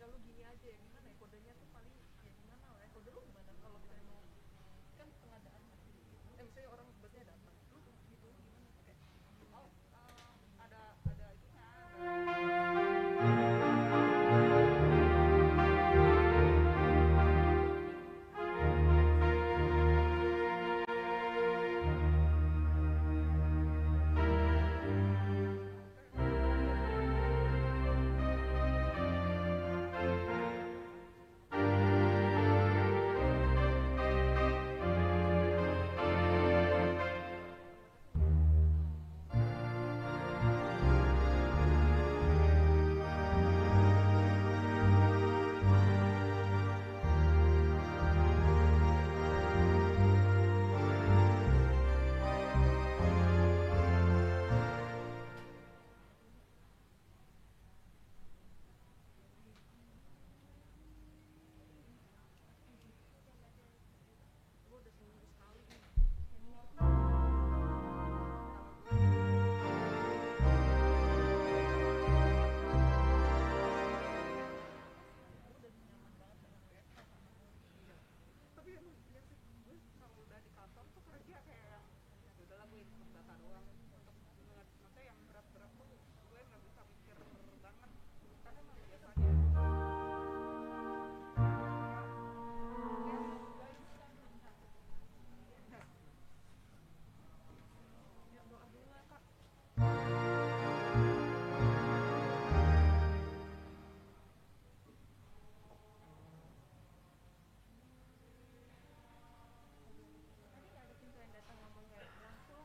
tinggal lu gini aja ya, gimana ya kodenya tuh paling ya gimana lah ya, kode lu gimana kalau misalnya mau kan pengadaan misalnya orang sebetulnya datang lu gitu gimana kayak oh ada itunya gue udah seminggu sekali nih. Tapi emang iya sih gue kalau udah di kantor tuh kerja kayak yang ya udahlah gue input data doang untuk maksudnya yang berat-berat tuh gue nggak bisa mikir banget karena emang biasanya ya doa dulu lah kak. Tadi nggak ada pintu yang datang ngomong kayak langsung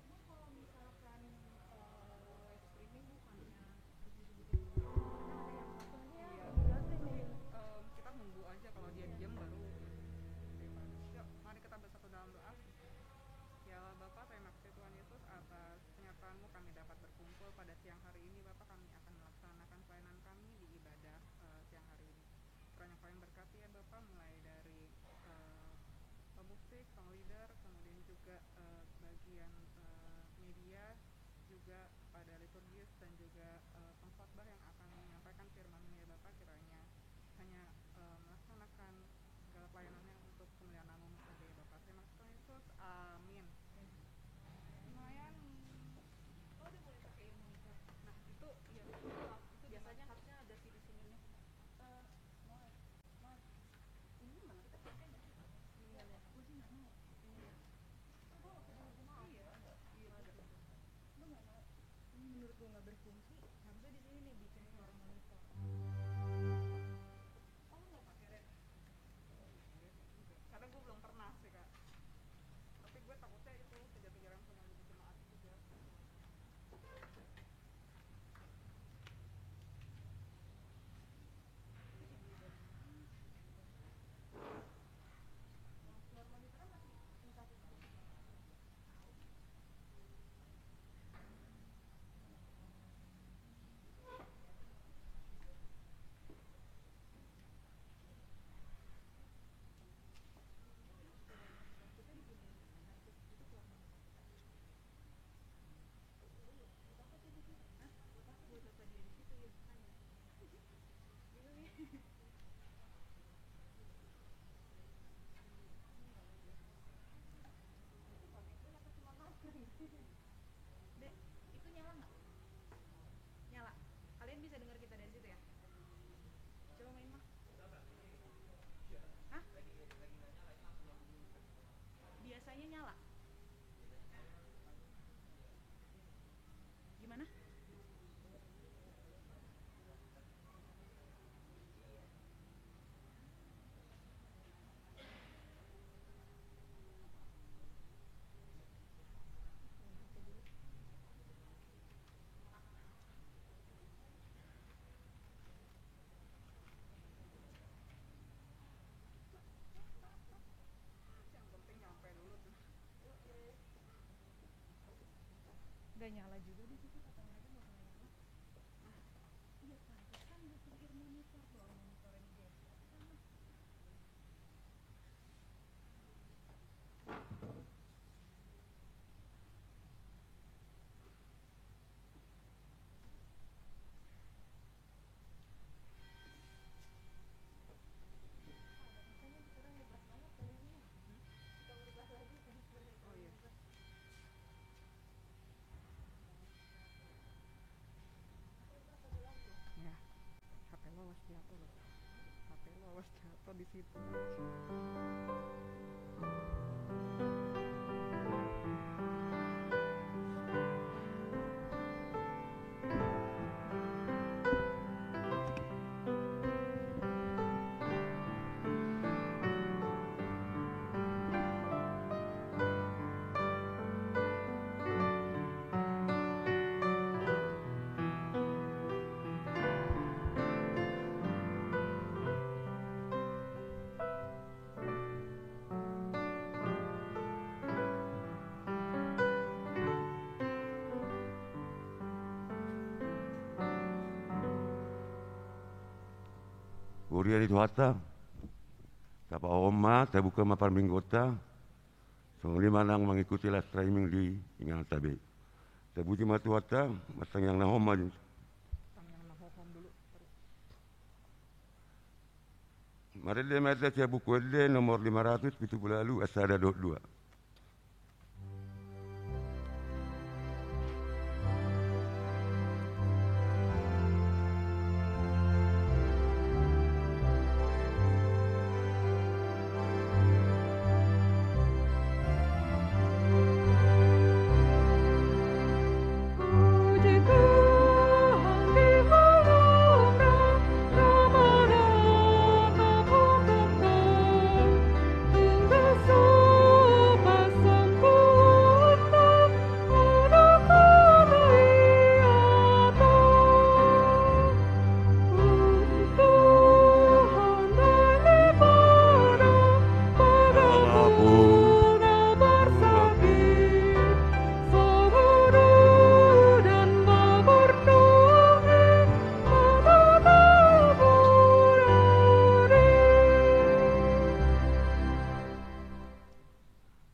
emang kalau misalkan live streaming bukannya iya kita nunggu aja kalau dia diem baru yuk mari kita bersatu dalam doa. Ya Allah Bapa, terima kasih Tuhan Yesus atas penyertaan-Mu kami dapat berkumpul pada siang hari ini. Bapak, kami akan melaksanakan pelayanan kami di ibadah siang hari ini. Kiranya Kau yang berkati ya Bapak, mulai dari pemusik, song leader, kemudian juga bagian media, juga pada liturgis dan juga pengkhotbah yang akan menyampaikan firman-Mu ya Bapak, kiranya hanya melaksanakan segala pelayanannya untuk kemuliaan nama-Mu saja ya Bapak. Terima kasih Tuhan Yesus, amin. Lumayan. Oh udah mulai pakai monitor. Nah itu ya itu biasanya harusnya ada sih di sininya. Mas ini mana kita pakai nggak? Ini ya. Gue sih nggak mau. Ini ya. Gue mau. Iya. Iya betul. Lu nggak mau? Ini menurut gue nggak berfungsi. Harusnya di sini nih bikin suara monitor. Oh lu nggak pakai red? Karena gue belum pernah sih kak. Tapi gue takutnya itu kejar-kejar yang punya jemaat juga. Keluar monitornya masih bisa sih. Dek, itu nyala nggak? Nyala. Kalian bisa dengar kita dari situ ya? Coba main mah. Hah? Biasanya nyala. Gimana? Yang penting nyampe dulu tuh. Gak nyala juga di situ kata mereka nggak pernah nyala. Iya pantesan gue pikir monitor doang monitor ini deh. Sama. awas jatuh di situ. Kuria di Tuata, tapa Oma, buka mapan minggota, songli manang mengikuti live streaming di Ingal Tabe. Tabuti matuata, matang yang nahoma. Mari dia mata saya buku ele nomor 570 asada 22.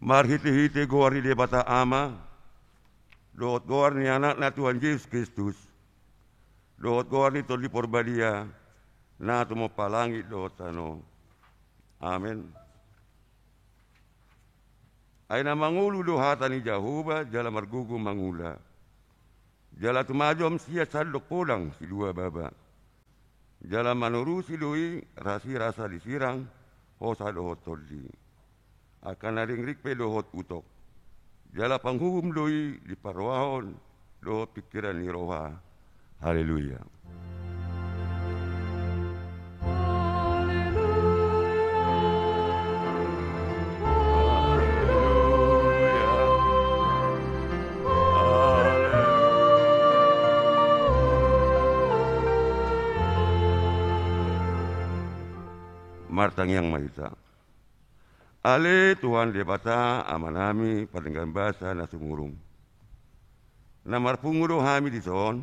Marhiti-hiti gori de bata ama, doot gor ni anak na Tuhan Yesus Kristus, doot gor ni toli porbadia, na tumo palangi doot ano. Amen. Ay na mangulu dohata ni Jehovah, jala margugu mangula. Jala tumajom siya sadok pulang si dua baba. Jala manurusi doi, rasi rasa disirang, hosa dohot toli. Akan naringrik pe dohot utok. Jala panghukum doi di parwahon dohot pikiran ni roha. Haleluya. Martang yang mahita. Ale Tuhan debata amanami padenggan basa na sumurung. Namar punguro hami di son,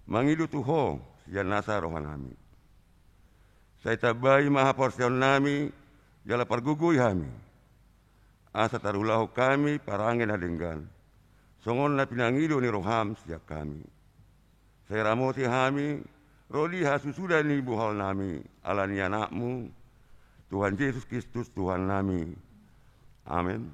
mangilu tuho siya nasa rohanami. Sa itabay mahaporsyon nami, jala pargugoy hami. Asa tarulaho kami parangin na linggan. Songon na pinangilo ni roham siya kami. Sa iramoti hami, roli hasusuda ni buhal nami, ala ni anakmu, Tuhan Yesus Kristus Tuhan nami. Amin.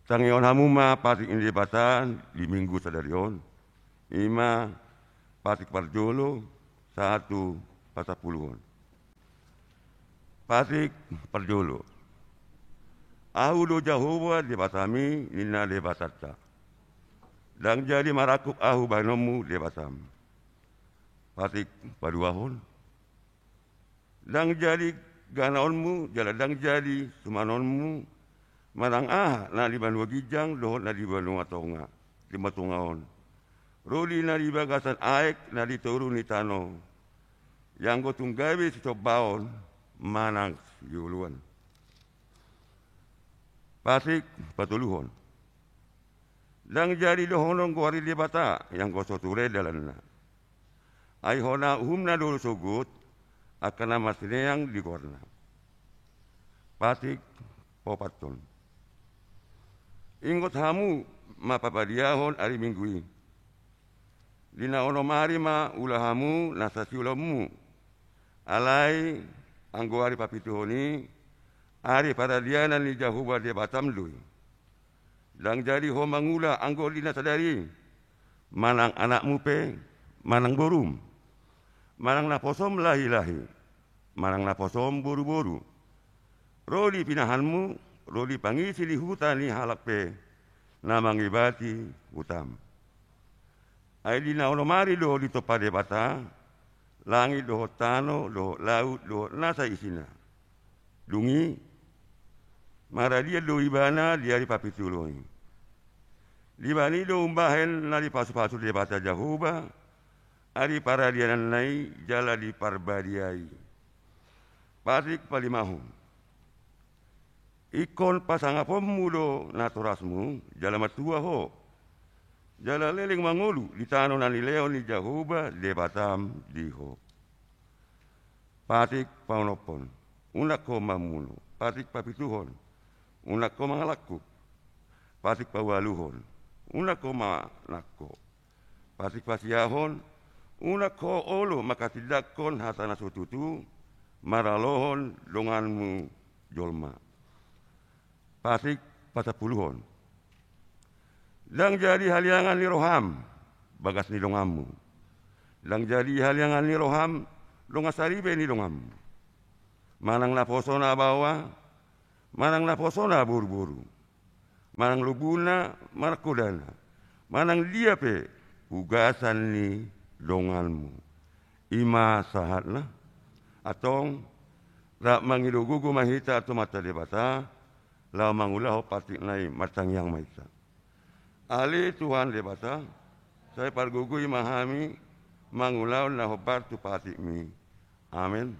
Tangion hamuma patik indi batan di minggu sadarion. Ima patik parjolo 1:40. Patik parjolo. Ahu do Jehova de batami nina de batata. Dang jadi marakuk ahu banomu de batam. Patik paduahon. Dang jadi ganaonmu jala dang jadi sumanonmu marang na di banua gijang dohot na di banua tonga di matungaon. Rodi na di bagasan aek na di toru ni tano. Yang go tunggawi si baon manang yuluan. Pasik patuluhon. Dang jadi dohonong go hari di bata yang go soture dalanna. Ai hona humna dulu sugut akan nama sineang di korna. Pasik popaton. Ingot hamu mapapadiahon hari minggui. Dina ono mari ma ulahamu nasasi ulamu. Alai anggo hari papituhoni hari pada diana ni Jehova dia batam lui. Dang jadi ho mangula anggo dina sadari. Manang anakmu pe, manang borum. Manang naposom lahi-lahi. Manang naposom boru-boru. Rodi pinahanmu, rodi pangisi di hutan ni halak pe. Namang ibati hutam. Ai dina ono mari do di topade bata. Langit do tano, do laut, do nasa isina. Dungi. Mara dia do ibana dia di papituloi. Libani do umbahen na di pasu-pasu di bata Jehova. Ari para dia nanai jala di parbadiai. Pasik palimahum. Ikon pasangapom mudo naturasmu jala matua ho. Jala leling mangulu di tano na nileo ni Jehova de batam diho. Patik paunopon. Unak ko mamuno. Patik papituhon. Unak ko mangalaku. Patik pawaluhon. Unak ko manakko. Patik pasiahon. Unak ko olo makatidakon hatana sututu. Maralohon donganmu jolma. Patik patapuluhon. Dang jadi haliangan ni roham, bagas ni dongamu. Dang jadi haliangan ni roham, dongasaribe ni dongamu. Manang naposona bawa, manang naposona buru-buru. Manang lubuna, markodana. Manang dia pe, ugasan ni donganmu. Ima sahatna, atong, rak mangidugugu mahita atau mata debata, lau mangulah patik nai matang yang maita. Ali Tuhan debata, saya pargugui mahami, mangulau na hobar tu patik mi. Amin.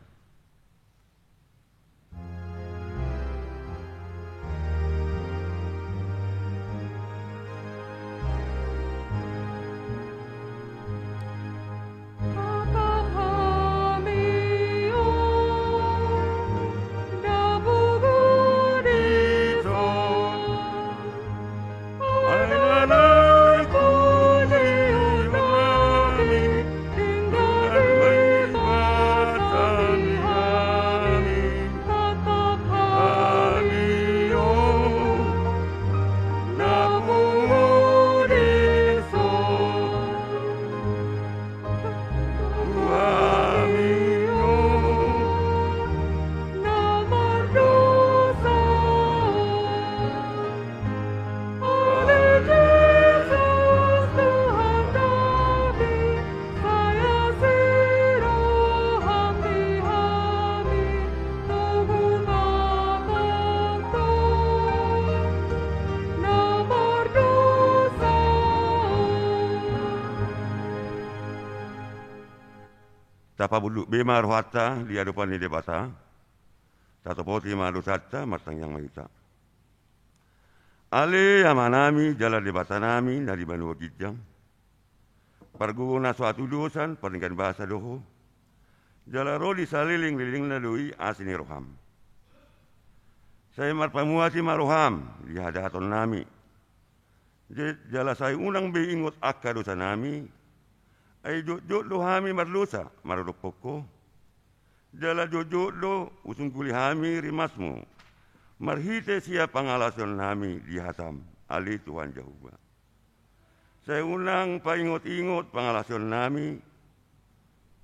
Tapa bulu bema rohata di hadapan ni debata. Tato poti malu sata matang yang maita. Ale amanami jala debata nami dari Banua Gijang. Parguna suatu dosan peringkan bahasa doho. Jala rodi saliling-liling nadui asini roham. Saya marpamuasi maroham di hadapan nami. Jala saya unang beingot akka dosa nami. Ay jod lo hami marlusa marudok poko. Jala jod lo usung kuli hami rimasmu. Marhite siya pangalason nami di hatam ali Tuhan Jehova. Saya unang paingot-ingot pangalason nami.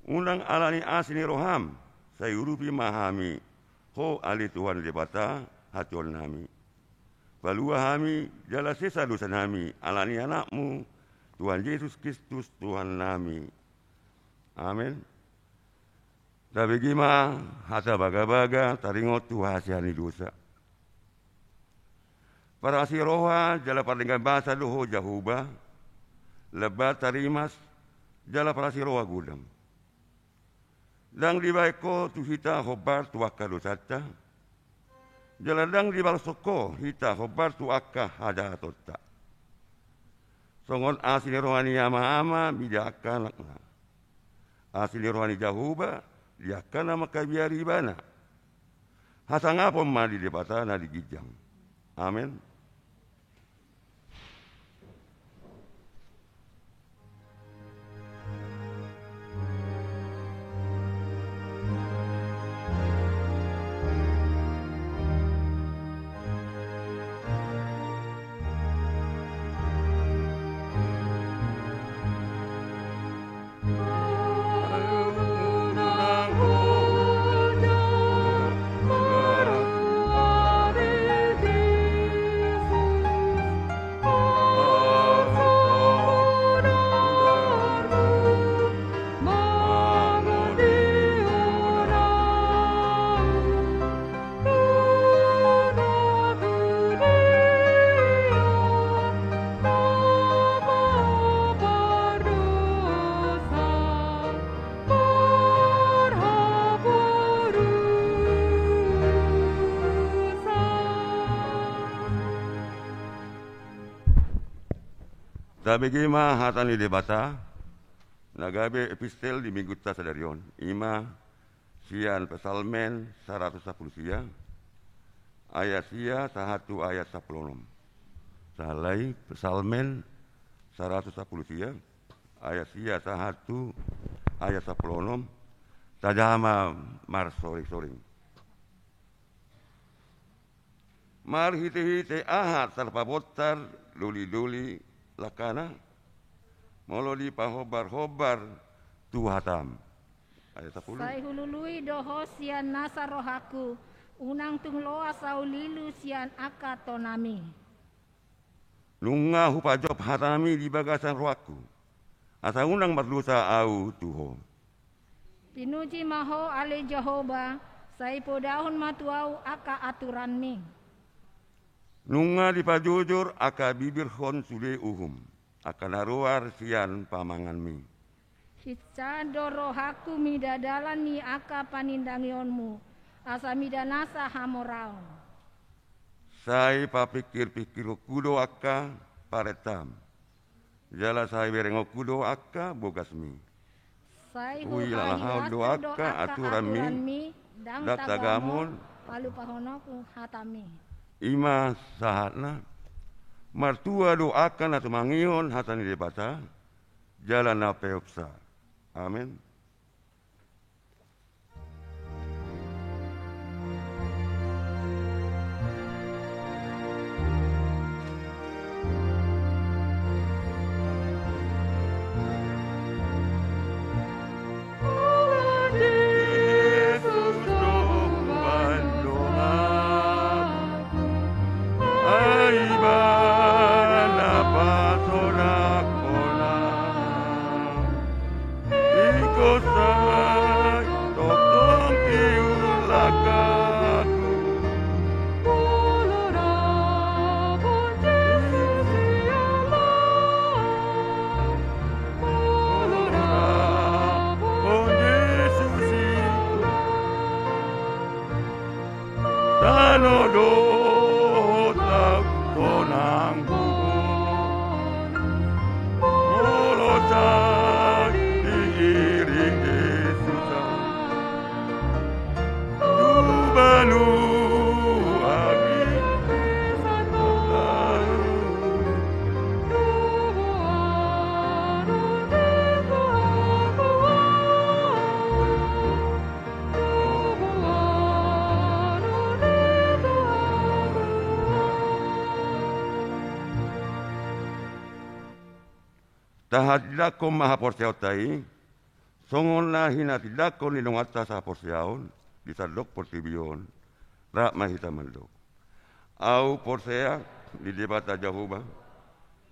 Unang alani asini roham. Saya urupi mahami. Ho ali Tuhan debata hatul nami. balua hami jala sesa dosa nami, alani anakmu, Tuhan Yesus Kristus Tuhan nami. Amin. Dabegima hata baga-baga taringot tu hasiani dosa. Para asiroha jala dengan bahasa doho jahuba, lebat tarimas jala para asiroha gudam. Dang di baiko tu hita hobar tu akka dosata, jala dang di balsoko hita hobar tu akka hada tota. Songon asli rohani ama-ama bijakan lakna. Asli rohani jahuba diakana makabiari bana. Hasang apa mali di batana di gijang. Amin. Sabegima hatani debata nagabe epistel di minggu tasadarion ima sian pesalmen 110 sia ayat sia sahatu ayat 10 salai pesalmen 110 sia ayat sia sahatu ayat 10 tajama mar sori mar hite ahad sarpa botar duli lakana molodi pahobar-hobar tuhatam ayat 10 sai hulului doho sian nasa rohaku unang tungloa saulilu sian akatonami lunga hupajob hatami di bagasan rohaku asa unang mardusa au tuho tinuji maho ale Jehoba sai podahun matuau aka aturanmi nunga di pajujur aka bibir hon sude uhum akan aruar sian pamanganmi. Hitsa dorohaku midadalan ni aka panindangionmu asa midanasa hamoraon. Sai papikir-pikir kudo aka paretam. Jala sai berengo kudo aka bogasmi. Sai huilahau do aka aturanmi dak tagamun lalu pahonoku hatami. Ima sahatna martua doakan atau mangion hatani debata jalan napeopsa. Amin. Tahat dako maha porsiaw tai, songon na hinati dako nilong atas sa porsiaw, disadok portibion, rak mahita mandok. Au porsea di debata Jehovah.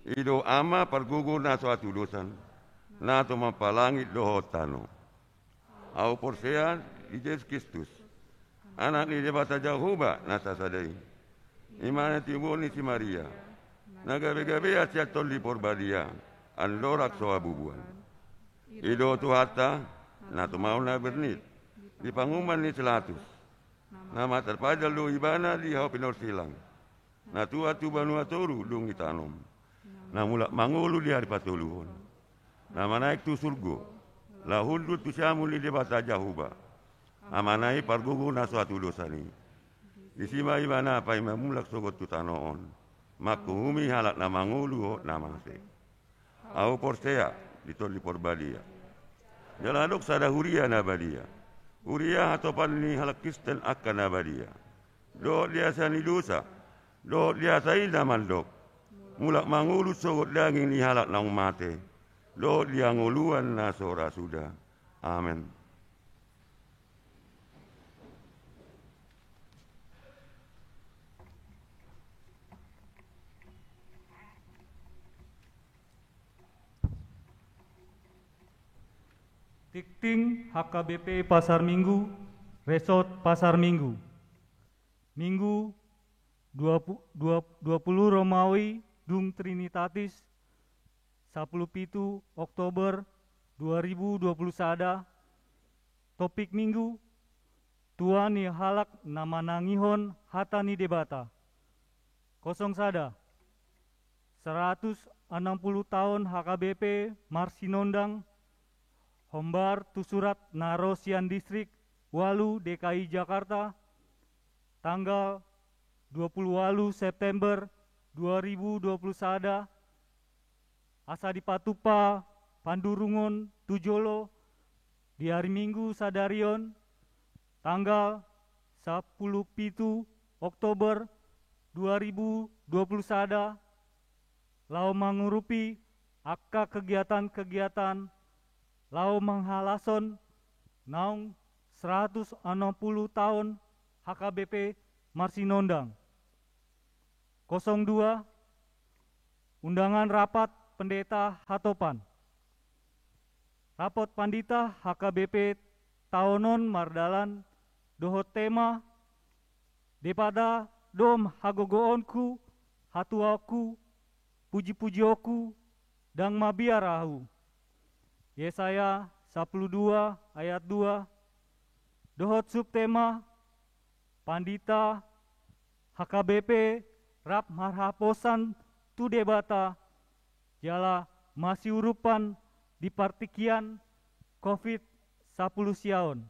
Ido ama pergugur na suatu dosan. Na to mapalangit doho tano. Au porsea di Yesus Kristus. Anak di debata Jehovah na sasadai. Imana timur ni si Maria. Nagabe-gabe asyat tol di porbadia. Andorak soa bubuan. Ido tu hatta na to mau na bernit. Di panguman ni selatus. Nama terpajal lu ibana di hau pinor silang. Na tua tu banua toru dung itanom. Na mulak mangulu di hari patuluhon. Nama naik tu surgo. La hundu tu syamuli di bata Jahuba. Amanai pargugu na suatu dosani. Isima ibana apa ima mulak sogot tu tanoon. Makuhumi halak na mangulu na mangse. Au porsea ditol di porbadia. Jaladok sada huria na badia. Huria hatopan ni halak Kristen akan na badia. Do dia sani dosa. Do dia saina mandok. Mulak mangulu sogot daging ni halak nang mate. Do dia nguluan na sora sudah. Amin. Tikting HKBP Pasar Minggu, Resort Pasar Minggu. Minggu 20 Romawi Dung Trinitatis 17 Oktober 2020 sada. Topik minggu Tuan ni halak nama nangihon hatani debata. Kosong sada 160 tahun HKBP Marsinondang Hombar tu surat Narosian Distrik Walu DKI Jakarta tanggal 28 September 2020 sada asa di Patupa Pandurungon Tujolo di hari Minggu sadarion tanggal 10 Oktober 2020 sada lau mengurupi akka kegiatan-kegiatan lau menghalason naung 160 tahun HKBP Marsinondang. 02 Undangan Rapat Pendeta Hatopan. Rapot Pandita HKBP Taonon Mardalan dohot tema depada dom hagogoonku hatuaku puji-pujioku dang mabiarahu. Yesaya 12 ayat 2. Dohot subtema Pandita HKBP Rap Marhaposan tu debata jala masih urupan di partikian COVID-10 siaon.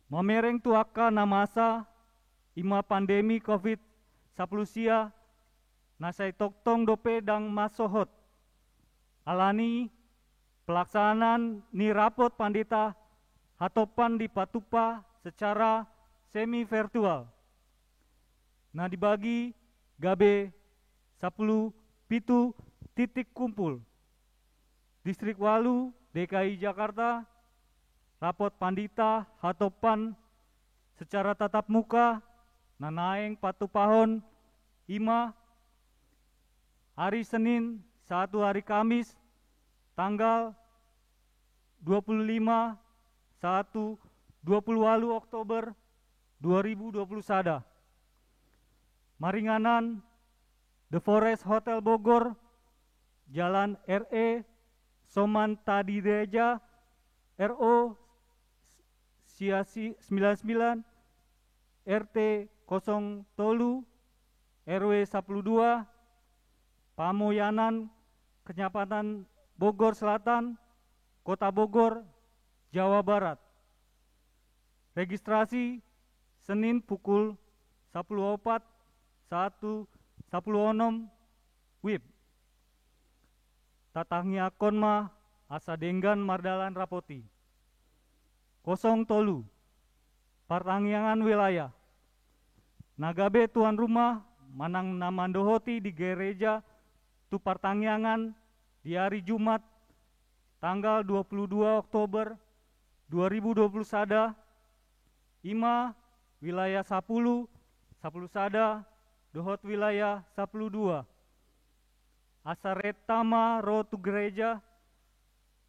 Mamereng tu aka namasa ima pandemi COVID-10 sia nasai toktong dope dang masohot. Alani pelaksanaan ni rapot Pandita Hatopan di Patupa secara semi virtual. Nah dibagi gabe 10 pitu titik kumpul. Distrik Walu DKI Jakarta rapot Pandita Hatopan secara tatap muka nanaeng Patupahon ima hari Senin 1 hari Kamis tanggal 25 Oktober 2020 sada. Maringanan The Forest Hotel Bogor, Jalan RE Soman Tadireja RO Siasi 99 RT 0 Tolu RW 12 Pamoyanan Kecamatan Bogor Selatan, Kota Bogor, Jawa Barat. Registrasi Senin pukul 14 WIB. Tatangi akon ma asa denggan mardalan rapoti. 0 Tolu Pertangyangan wilayah. Nagabe tuan rumah manang namandohoti di gereja tu pertangyangan di hari Jumat tanggal 22 Oktober 2020 sada ima wilayah 10 Sada, dohot wilayah 2. Asa retama rotu gereja,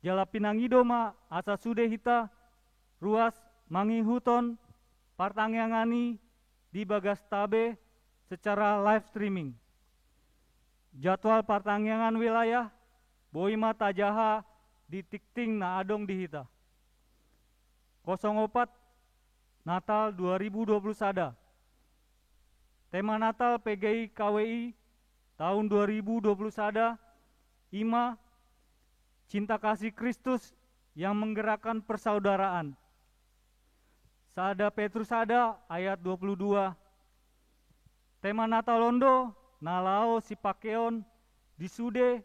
jala pinangidoma asa sude hita, ruas mangihuton partangangani di Bagas Tabe secara live streaming. Jadwal partangyangan wilayah Boima Tajaha di Tikting na adong dihita. 04 Natal 2020 Sada. Tema Natal PGI KWI tahun 2020 Sada, Ima, cinta kasih Kristus yang menggerakkan persaudaraan. Sada Petrus Sada ayat 22. Tema Natal Londo, Nalao Sipakeon disude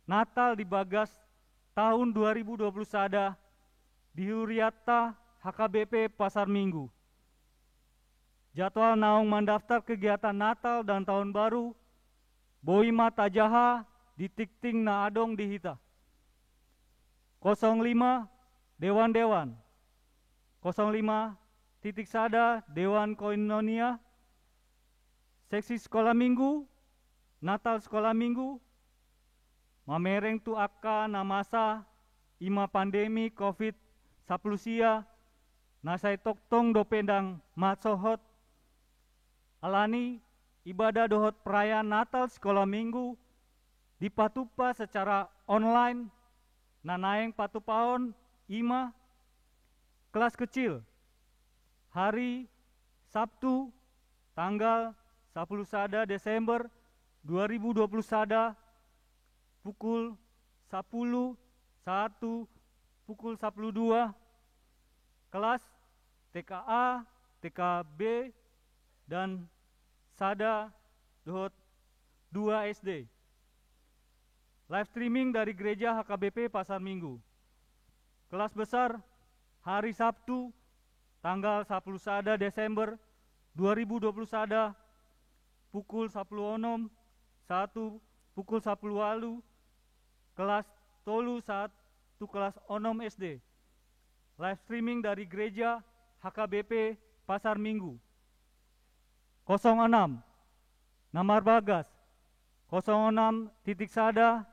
Natal di Bagas tahun 2020 Sada di Huriata HKBP Pasar Minggu. Jadwal naung mendaftar kegiatan Natal dan Tahun Baru Boima Tajaha di Tikting na adong dihita. 05 Dewan-Dewan 05 titik Sada Dewan Koinonia seksi sekolah minggu Natal sekolah minggu mamereng tu akka namasa ima pandemi COVID 19 nasai toktong do pendang matsohot alani ibadah dohot perayaan Natal sekolah minggu dipatupa secara online nanaeng patupaon ima kelas kecil hari Sabtu tanggal 10 Sada Desember 2020 Sada pukul 10, 1, pukul 12 kelas TKA, TKB dan Sada dohot 2 SD. Live streaming dari gereja HKBP Pasar Minggu. Kelas besar hari Sabtu tanggal 10 Sada Desember 2020 Sada pukul 10.00 1 pukul 10 walu kelas tolu 1 kelas 6 SD. Live streaming dari gereja HKBP Pasar Minggu. 06 Namar Bagas 06 titik Sada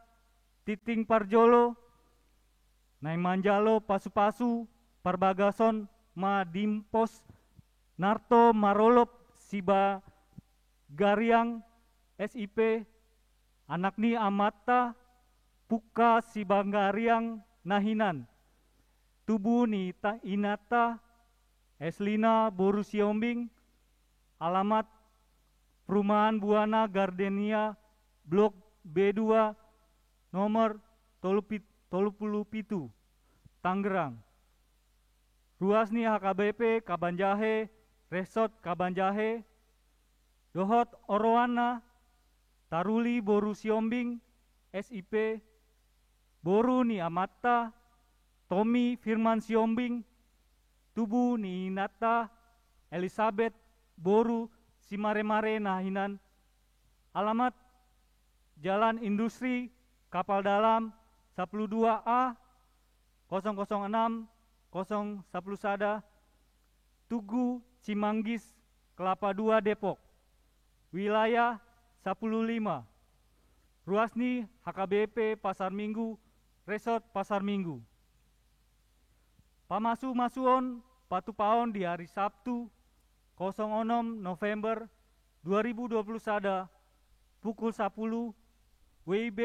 Titing Parjolo Naing Manjalo Pasu-Pasu Parbagason Ma Dimpos Narto Marolop Siba Garyang SIP Anakni Amata Puka Siba Garyang Nahinan Tubuh ni Inata Eslina Borusiombing alamat Perumahan Buana Gardenia Blok B2 nomor 37 Tangerang. Ruasni HKBP Kabanjahe Resort Kabanjahe Dohot Orowana Taruli Borusiombing SIP Boru ni Amata Tommy Firman Siombing Tubuh ni Inata Elizabeth Boru Simare-mare Nahinan. Alamat Jalan Industri Kapal Dalam 12A 006 010 Sada Tugu Cimanggis Kelapa 2 Depok. Wilayah 15. Ruasni HKBP Pasar Minggu Resort Pasar Minggu. Pamasu-masuon patupaon di hari Sabtu 06 November 2020 Sada pukul 10 WIB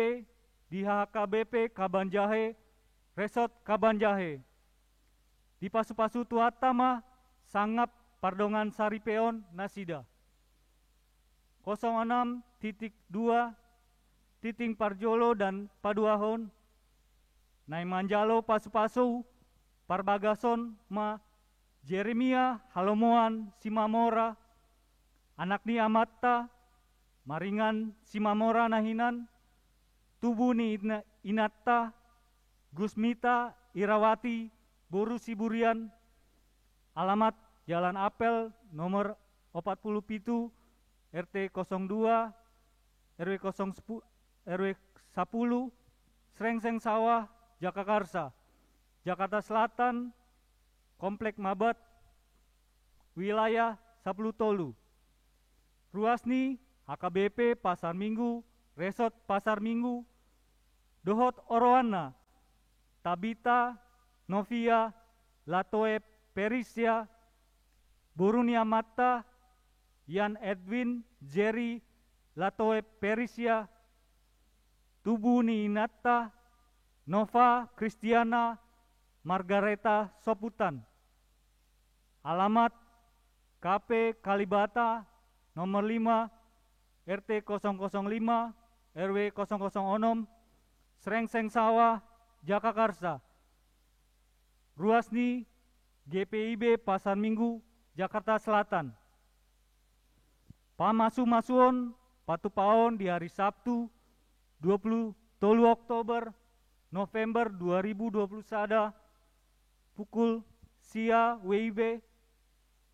di HKBP Kabanjahe Resort Kabanjahe. Di Pasu-Pasu Tuatama Sangap Pardongan Saripeon Nasida. 06.2 Titing Parjolo dan Paduahon Naing Manjalo Pasu-Pasu Parbagason Ma Jeremia Halomoan Simamora Anakni Amata Maringan Simamora Nahinan Tubuh ni Inata Gusmita Irawati Boru Siburian. Alamat Jalan Apel nomor 47 RT 02 RW 10 Srengseng Sawah Jakakarsa Jakarta Selatan Komplek Mabat. Wilayah 10 Tolu. Ruasni HKBP Pasar Minggu, Resort Pasar Minggu, Dohot Orowana, Tabita, Novia, Latoe Perisia, Borunia Mata, Yan Edwin, Jerry, Latoe Perisia, Tubuni Inata, Nova Kristiana, Margareta Soputan. Alamat KP Kalibata nomor 5 RT 005 RW 006 Srengseng Sawah, Jakakarsa. Ruasni GPIB Pasar Minggu, Jakarta Selatan. Pamasu-masuon patupaon di hari Sabtu 23 Oktober November 2020 sada pukul sia WIB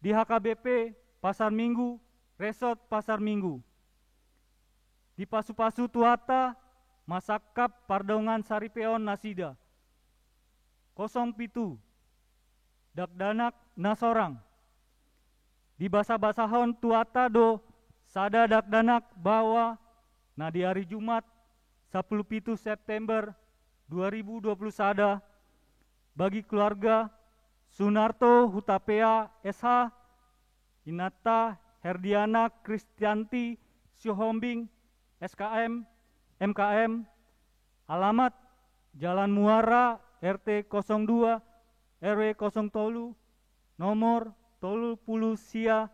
di HKBP Pasar Minggu, Resort Pasar Minggu. Di Pasu-Pasu Tuata, Masakap Pardongan Saripeon Nasida. 07 Dakdanak Nasorang. Di Basa-Basahon Tuata do sada dakdanak bawa na di hari Jumat 17 September 2020 sada bagi keluarga Sunarto Hutapea SH, Inata Herdiana Kristianti Siohombing SKM MKM, alamat Jalan Muara RT 02 RW 0 nomor 30 Sia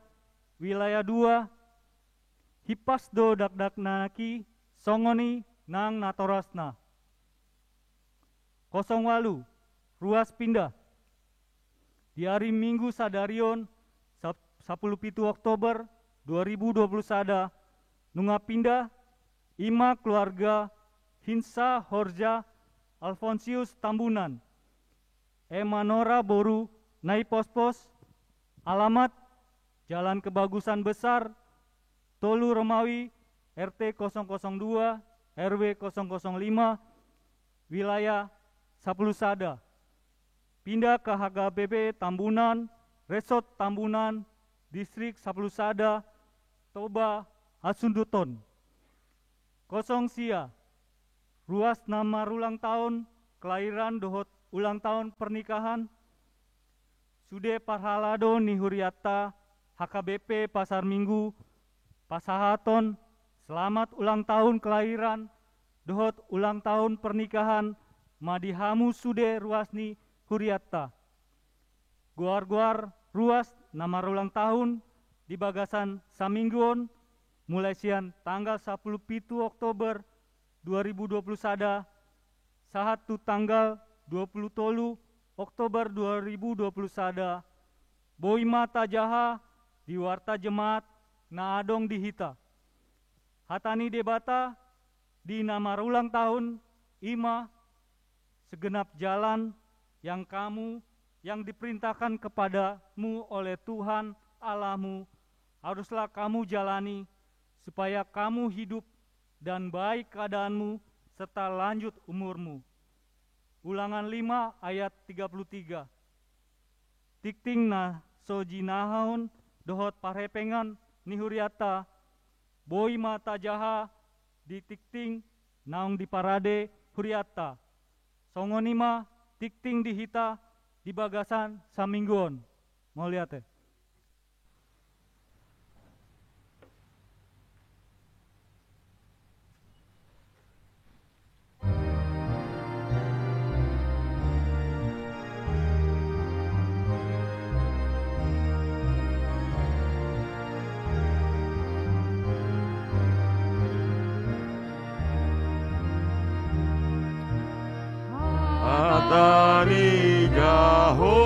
wilayah 2 Hipasdo Dakdaknaki Songoni Nang Natorasna. 08 Ruas pindah di hari Minggu sadarion 17 Oktober 2020 sada nunga pindah ima keluarga Hinsa Horja Alfonsius Tambunan Emanora Boru Nai Pos-Pos, alamat Jalan Kebagusan Besar Tolu Romawi RT 002 RW 005 wilayah 10 sada. Pindah ke HKBP Tambunan, Resort Tambunan, Distrik 10 sada, Toba, Asunduton. 0 sia, ruas nama ulang tahun, kelahiran dohot ulang tahun pernikahan, Sude Parhalado Nihuriata, HKBP Pasar Minggu, Pasahaton, selamat ulang tahun kelahiran, dohot ulang tahun pernikahan, Madihamu Sude Ruasni Huriata. Guar-guar ruas nama ulang tahun di Bagasan Samingguon, mulai sian tanggal 17 Oktober 2020 sada saat tu tanggal 20 Oktober 2020 sada boi mata jaha di warta jemaat na adong dihita hatani debata di nama ulang tahun ima segenap jalan yang kamu yang diperintahkan kepadamu oleh Tuhan Allahmu haruslah kamu jalani supaya kamu hidup dan baik keadaanmu serta lanjut umurmu. Ulangan 5 ayat 33. Tikting na sojinahon dohot parhepengan nihuriata boi mata jaha di tikting naung di parade huriata. Songonima tikting dihita di Bagasan Samingguon. Mau lihat ya? Hatani Jehovah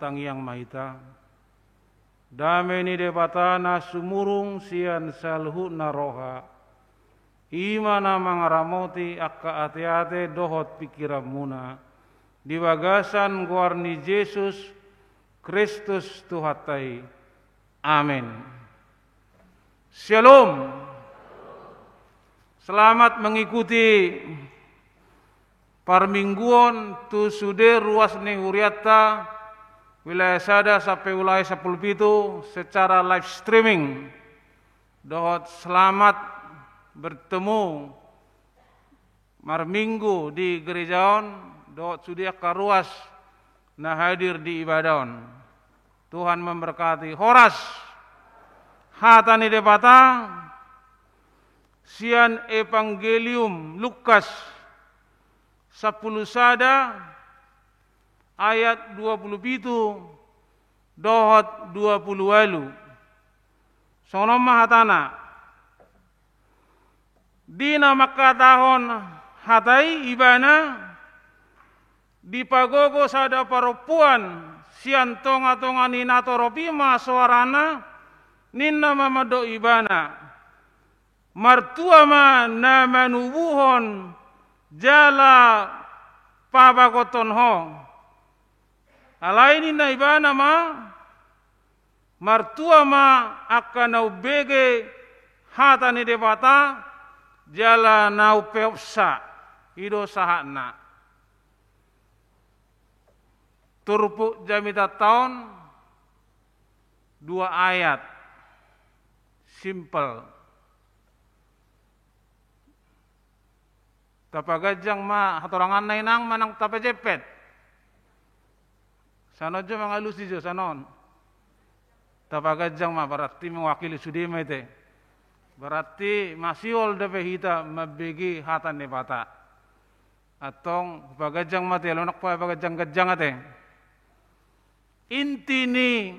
Tang Yang Mahita. Dame ni depatana sumurung sian salhuna roha. Imana mangaramoti akka ate-ate dohot pikiramuna. Diwagasan guarni Yesus Kristus Tuhatai. Amin. Shalom. Selamat mengikuti parmingguan tu sude ruas ni huriata wilayah sada sampai wilayah 17 secara live streaming. Dohot selamat bertemu marminggu di gerejaon. Dohot sudia karuas na hadir di ibadaon. Tuhan memberkati. Horas hatani depata sian Evangelium Lukas 10 sada ayat 27 dohot 20 walu. Sono mahatana dina makatahon hatai ibana dipagogo sada parupuan sian tonga-tonga ninatoropima suarana ninna mamado ibana martua ma na manubuhon jala pabagoton ho alaini na ibana ma martua ma akan naubege hata ni debata jala naupeopsa ido sahana turpu jamita tahun 2 ayat simple. Tapagajang ma hatorangan na inang manang tapajepet. Sanon jo mga lusi jo sanon. Tapagajang ma berarti mewakili sudima ite. Berarti masiol dape hita mabigi hatan ne bata. Atong pagajang ma te lonak pa pagajang gajang ate. Inti ni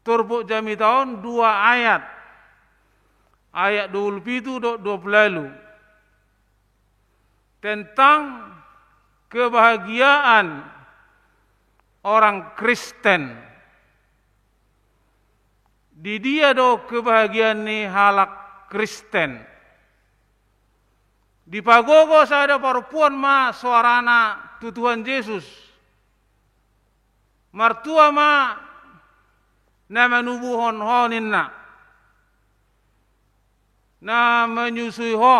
turbo jami tahun 2 ayat. Ayat 27 20 tentang kebahagiaan orang Kristen. Di dia do kebahagiaan ni halak Kristen. Di pagogo sada parupuan ma suarana tutuhan Yesus. Martua ma na manubuhon honinna. Na menyusui ho.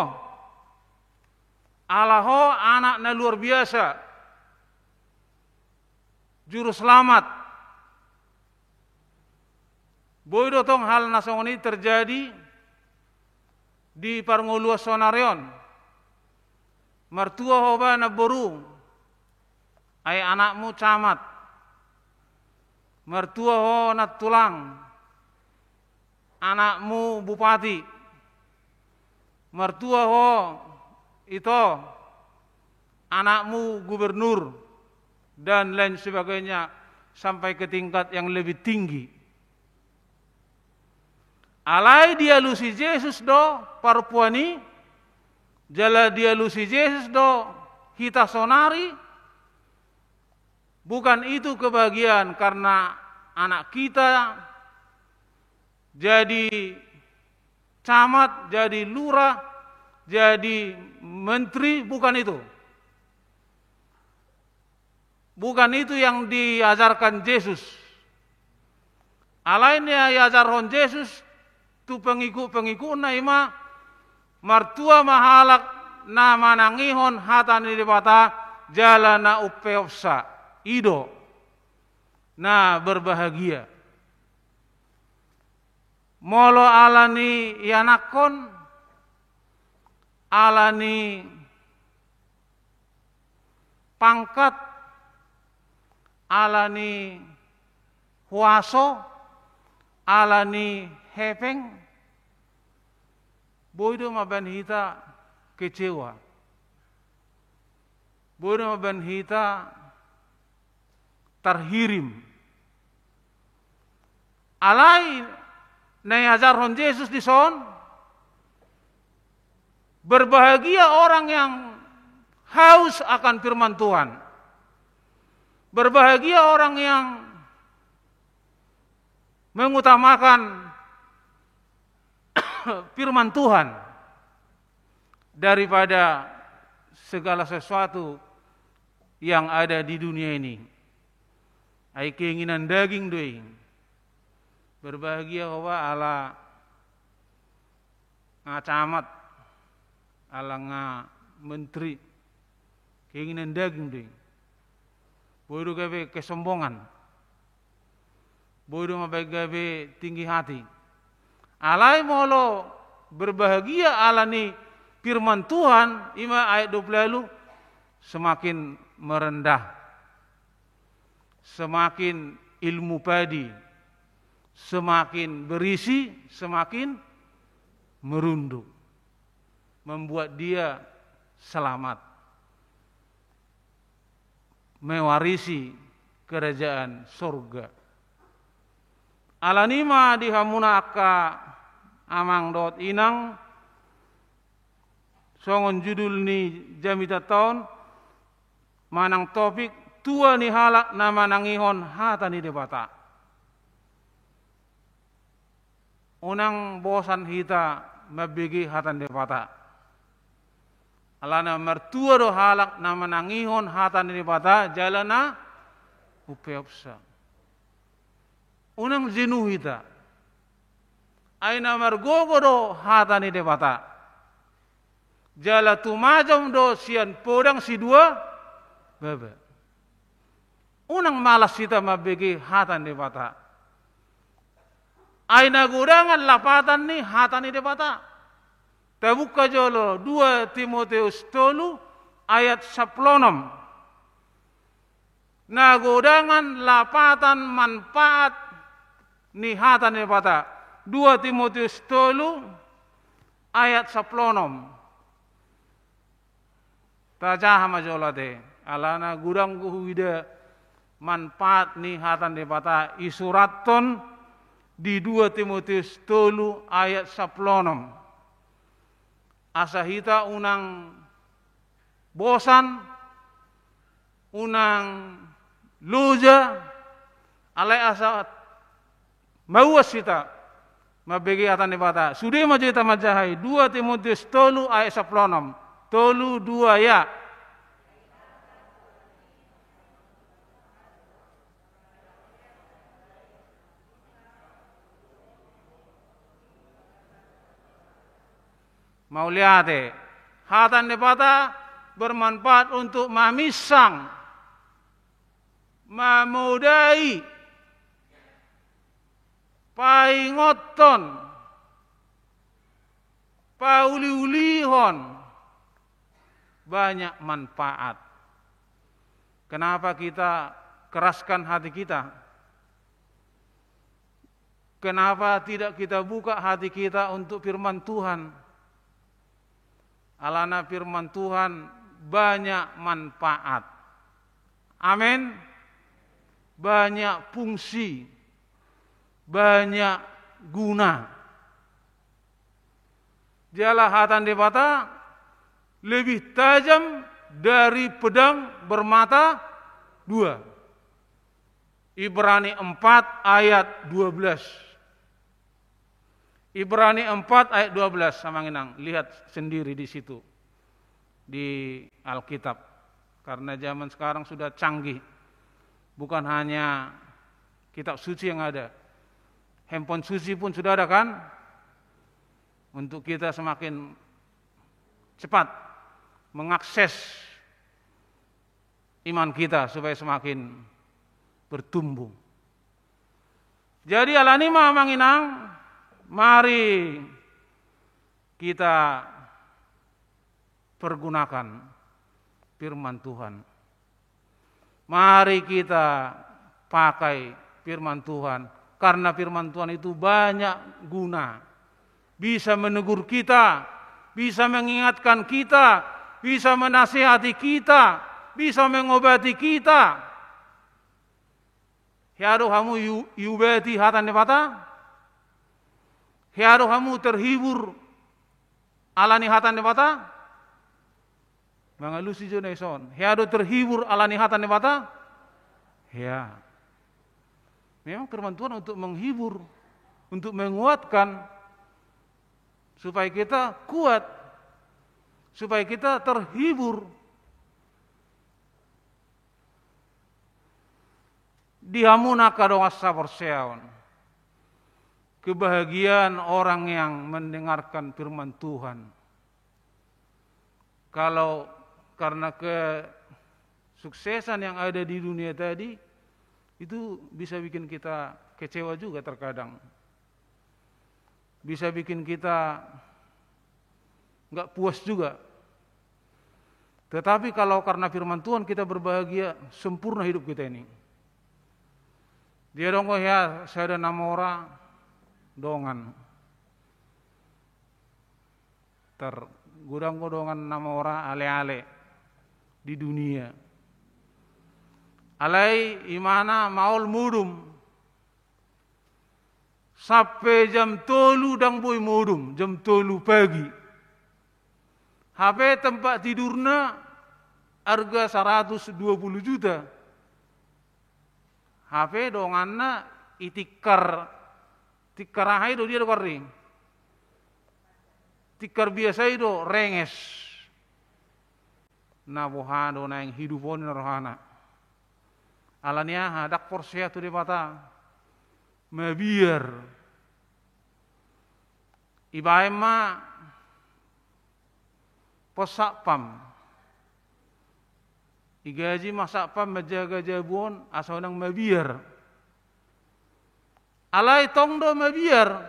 Allah ho anak na luar biasa. Juru selamat. Boy dotong hal nasong ini terjadi di Parngolua Sonarion. Mertua ho ba na boru. Ay anakmu camat. Mertua ho na tulang. Anakmu bupati. Mertua ho itu anakmu gubernur dan lain sebagainya sampai ke tingkat yang lebih tinggi. Alai dia lusi Yesus do parpuani, jala dia lusi Yesus do hita sonari. Bukan itu kebahagiaan karena anak kita jadi camat, jadi lurah, jadi menteri, bukan itu. Bukan itu yang diajarkan Yesus. Alainnya diajarkan Yesus tu pengikut-pengikut na ima martua mahalak na manangihon hatan di bata jala na upeopsa ido na berbahagia. Molo alani yanakon alani pangkat, alani huaso, alani hepeng, boido maban hita kecewa, boido maban hita terhirim. Alai na ajarhon Yesus di son. Berbahagia orang yang haus akan firman Tuhan. Berbahagia orang yang mengutamakan firman Tuhan daripada segala sesuatu yang ada di dunia ini. Ai keinginan daging doing. Berbahagia bahwa ala ngacamat, ala nga menteri, keinginan daging doing. Bodoh gawe kesombongan. Bodoh gawe tinggi hati. Alai molo berbahagia alani firman Tuhan, ima ayat 20 lalu, semakin merendah, semakin ilmu padi, semakin berisi, semakin merunduk, membuat dia selamat, mewarisi kerajaan surga. Alanima dihamuna akka amang dot inang songon judul ni jamita tahun manang topik tua ni halak nama nangihon hata ni debata. Unang bosan hita mabigi hatan debata. Alana mertua do halak nama nangihon hata ni debata jalana upeopsa. Unang jenuh hita. Aina margogo do hata ni debata. Jala tumajam do sian podang si dua bebe. Unang malas kita mabegi hatan debata. Aina gudangan lapatan ni hatan ni debata. Tabuka jolo 2 Timotius 3 ayat 16. Nagudangan lapatan manfaat ni hatan ni debata. 2 Timotius 3 ayat 16. Tajah majolate alana gudang kuhida manfaat ni hatan debata isuraton di 2 Timotius 3 ayat 16. Asahita unang bosan, unang luja, alai asa mawas kita mabegi hatan debata. Sudah majita majahai 2 Timotius 3 ayat 16. Tolu 2 ya. Mau lihat hatan debata bermanfaat untuk mamisang, memudai, paingoton, pauli-ulihon, banyak manfaat. Kenapa kita keraskan hati kita? Kenapa tidak kita buka hati kita untuk firman Tuhan? Alana firman Tuhan banyak manfaat. Amin. Banyak fungsi, banyak guna. Jala hatan debata lebih tajam dari pedang bermata 2. Ibrani 4 ayat 12. Ibrani 4 ayat 12 sama nginang. Lihat sendiri di situ. Di Alkitab. Karena zaman sekarang sudah canggih. Bukan hanya kitab suci yang ada. Handphone suci pun sudah ada kan? Untuk kita semakin cepat mengakses iman kita supaya semakin bertumbuh. Jadi alanima manginang, mari kita pergunakan firman Tuhan. Mari kita pakai firman Tuhan. Karena firman Tuhan itu banyak guna. Bisa menegur kita, bisa mengingatkan kita, bisa menasihati kita, bisa mengobati kita. Hiado kamu yubeti hatan debata? Hiado kamu terhibur alani hatan debata? Mga lusi joneson. Hiado terhibur alani hatan debata? Ya, memang firman Tuhan untuk menghibur, untuk menguatkan, supaya kita kuat, supaya kita terhibur. Dihamunaka doa saborseawan. Kebahagiaan orang yang mendengarkan firman Tuhan. Kalau karena kesuksesan yang ada di dunia tadi, itu bisa bikin kita kecewa juga terkadang. Bisa bikin kita nggak puas juga. Tetapi kalau karena firman Tuhan kita berbahagia, sempurna hidup kita ini. Dia dong ya, saya ada 6 orang dongan. Tergudang godongan 6 orang ale-ale di dunia. Alai imana maul mudum. Sampai jam 3 dang boy mudum, jam 3 pagi. HP tempat tidurna harga 120 juta. HP donganna itikar ahai do dia do kari. Tikar biasa itu renges. Nabuhado na yang hidupon rohana. Alania hadak porsia tu di mata. Mabiar. Ibae ma posakpam. Igaji masakpam menjaga jabuan asal nang mabiar. Alai tongdo mabiar.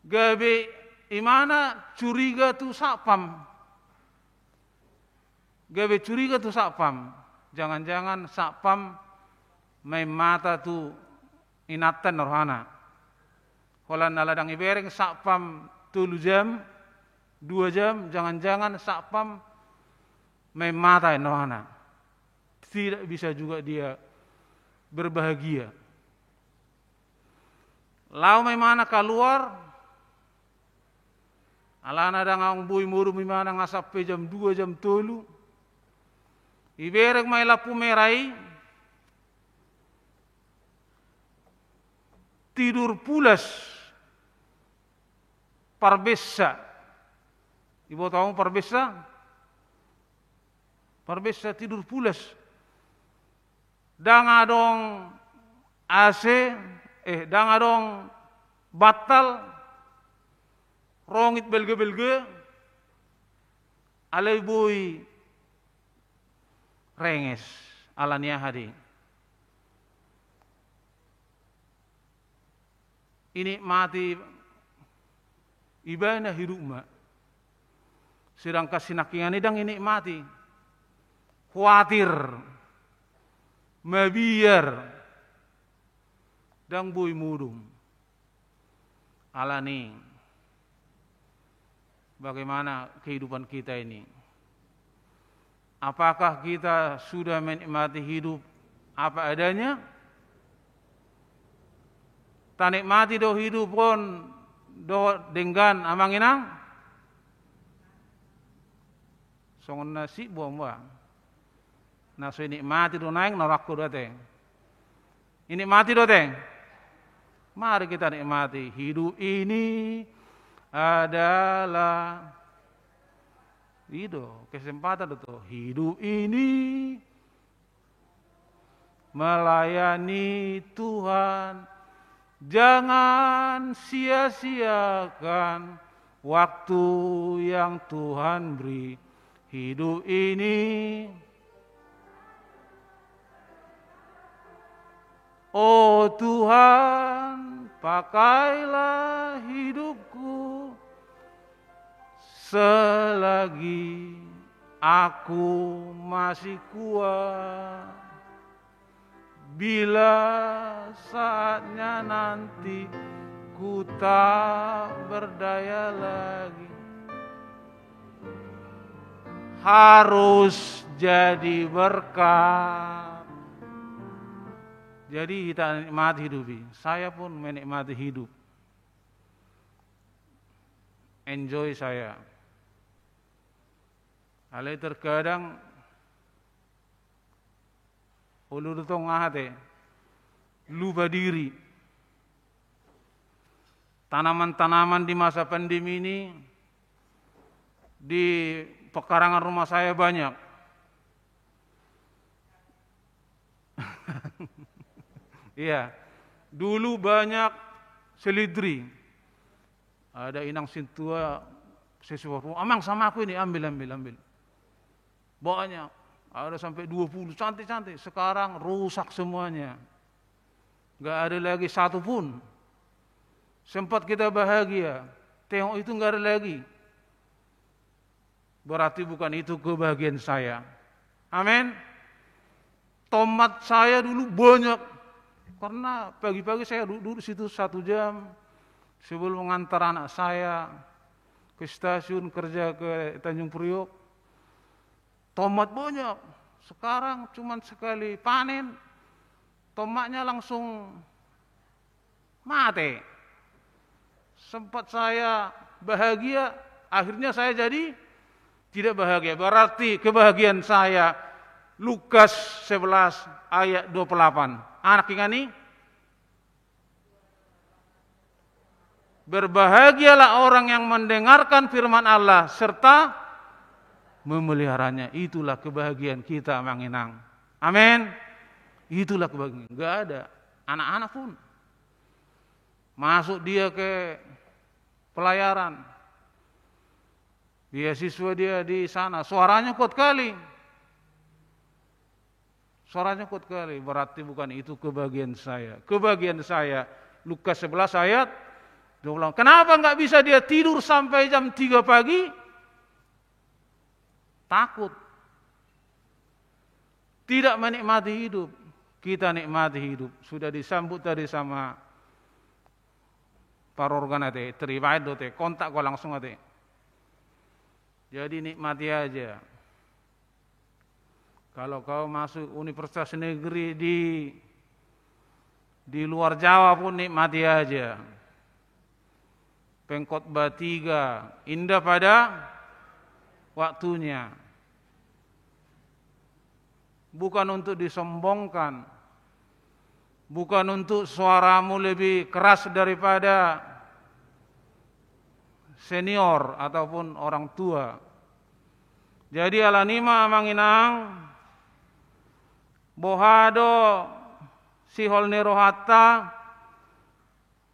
Gabe imana curiga tu sakpam. Gabe curiga tu sakpam. Jangan-jangan sakpam may mata tu inatan rohana. Kalau naladang ibereng sakpam 3 jam, 2 jam, jangan-jangan sakpam may mata rohana. Tidak bisa juga dia berbahagia. Lau may mana keluar, alana dangang bui muru may mana ngasap jam 2 jam 3. Ibereng may lapu merai, tidur pulas, parbesa. Ibu tahu parbesa? Parbesa tidur pulas. Dangadong AC, dangadong batal, rongit belge-belge, alay boy renges alania hadi. Ini mati ibana hidup ma. Sedang kasinakingan idang ini mati. Khawatir. Mabiar. Dang boy mudum. Alani. Bagaimana kehidupan kita ini? Apakah kita sudah menikmati hidup apa adanya? Tak nikmati do hidup pun do dengan amanginang. Songon nasi buang-buang. Naso nikmati do naik norakku do teng. Ini mati do teng. Mari kita nikmati hidup ini adalah itu kesempatan itu. Hidup ini melayani Tuhan. Jangan sia-siakan waktu yang Tuhan beri. Hidup ini, oh Tuhan, pakailah hidupku selagi aku masih kuat. Bila saatnya nanti ku tak berdaya lagi, harus jadi berkat. Jadi kita nikmati hidup ini. Saya pun menikmati hidup. Enjoy saya. Hal terkadang ulu tongah te, lupa diri. Tanaman-tanaman di masa pandemi ini di pekarangan rumah saya banyak. Iya, dulu banyak selidri. Ada inang sintua sesuatu, amang sama aku ini, ambil. Banyak, ada sampai 20, cantik-cantik. Sekarang rusak semuanya. Gak ada lagi satu pun. Sempat kita bahagia, tengok itu gak ada lagi. Berarti bukan itu kebahagiaan saya. Amin. Tomat saya dulu banyak. Karena pagi-pagi saya duduk situ 1 jam sebelum mengantar anak saya ke stasiun kerja ke Tanjung Priok. Tomat banyak. Sekarang cuma sekali panen, tomatnya langsung mati. Sempat saya bahagia, akhirnya saya jadi tidak bahagia. Berarti kebahagiaan saya Lukas 11 ayat 28. Anak ingani? Berbahagialah orang yang mendengarkan firman Allah serta memeliharanya. Itulah kebahagiaan kita, Manginang. Amin. Itulah kebahagiaan. Enggak ada anak-anak pun. Masuk dia ke pelayaran. Beasiswa dia di sana, suaranya kuat kali. Suaranya kuat kali, berarti bukan itu kebahagiaan saya. Kebahagiaan saya, Lukas 11 ayat 20. Kenapa enggak bisa dia tidur sampai jam 3 pagi? Takut. Tidak menikmati hidup. Kita nikmati hidup. Sudah disambut tadi sama para organ ate, terima dote, kontak kau langsung ate. Jadi nikmati aja. Kalau kau masuk universitas negeri di luar Jawa pun nikmati aja. Pengkhotbah 3, indah pada waktunya. Bukan untuk disombongkan. Bukan untuk suaramu lebih keras daripada senior ataupun orang tua. Jadi alanima Manginang bohado sihol nerohata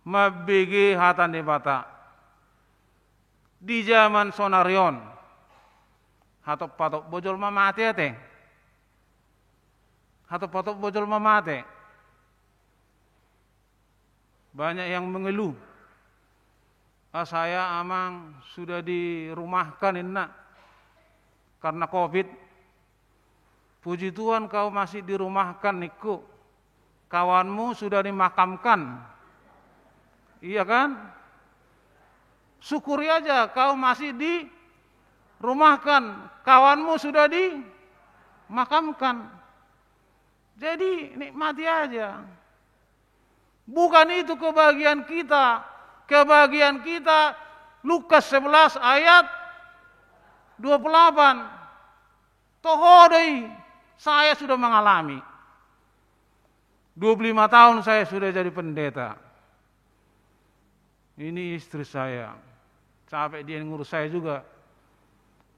mabigi hatan debata. Di zaman sonarion hatop patok bojol mamate ate. Hatop patok bojol mamate. Banyak yang mengeluh. Saya amang sudah dirumahkan enak karena COVID. Puji Tuhan kau masih dirumahkan niku. Kawanmu sudah dimakamkan. Iya kan? Syukuri aja kau masih dirumahkan. Kawanmu sudah dimakamkan. Jadi nikmati aja. Bukan itu kebahagiaan kita. Kebahagiaan kita Lukas 11 ayat 28. Tohodai, saya sudah mengalami. 25 tahun saya sudah jadi pendeta. Ini istri saya. Capek dia ngurus saya juga.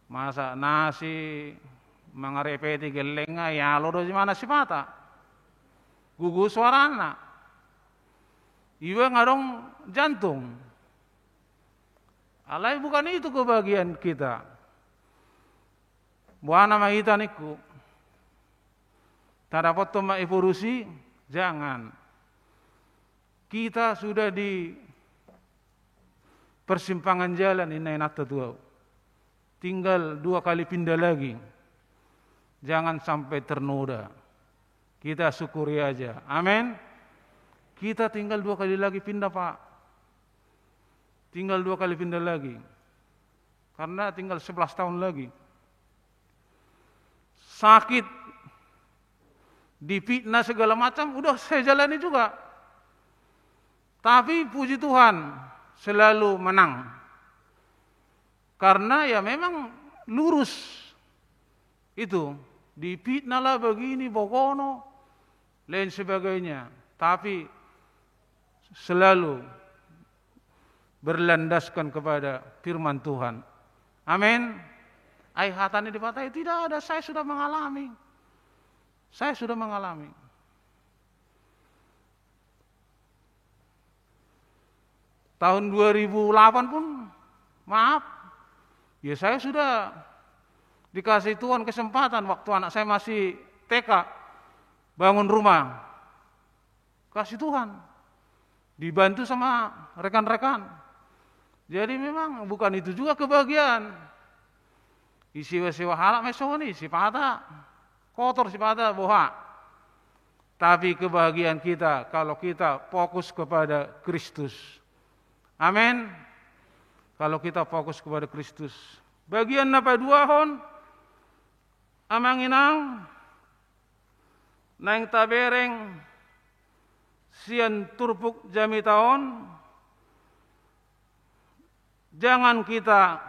Masak nasi, mengarepeti gelenga, ya lo di mana si mata. Gugus suara anak. Iwa ngadong jantung. Alai bukan itu kebahagiaan kita. Buana mahita niku. Tak dapat toma evolusi, jangan. Kita sudah di persimpangan jalan ini nata tua. Tinggal 2 kali pindah lagi. Jangan sampai ternoda. Kita syukuri aja. Amin. Kita tinggal 2 kali lagi pindah, Pak. Tinggal 2 kali pindah lagi. Karena tinggal 11 tahun lagi. Sakit, difitnah segala macam, udah saya jalani juga. Tapi puji Tuhan, selalu menang. Karena ya memang lurus. Itu, difitnah lah begini, bokono. lain sebagainya, tapi selalu berlandaskan kepada firman Tuhan. Amin. Ai hatane dipatai tidak ada, saya sudah mengalami. Saya sudah mengalami. Tahun 2008 pun, maaf, ya saya sudah dikasih Tuhan kesempatan waktu anak saya masih TK, bangun rumah. Kasih Tuhan. Dibantu sama rekan-rekan. Jadi memang bukan itu juga kebahagiaan. Isi wasiwa halak mesoni, si pata, kotor si pata, boha. Tapi kebahagiaan kita kalau kita fokus kepada Kristus. Amin. Kalau kita fokus kepada Kristus. Bagian napa dua hon, amanginang, naing tabereng, sian turpuk jami taon. Jangan kita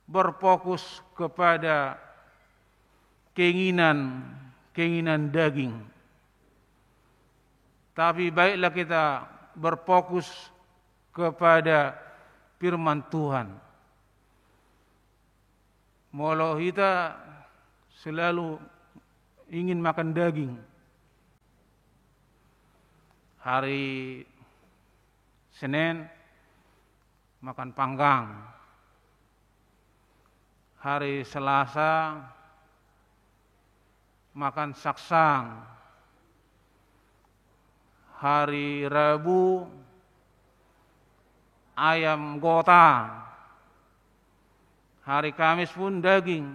berfokus kepada keinginan daging. Tapi baiklah kita berfokus kepada firman Tuhan. Molo kita selalu ingin makan daging. Hari Senin makan panggang. Hari Selasa makan saksang. Hari Rabu ayam gota. Hari Kamis pun daging.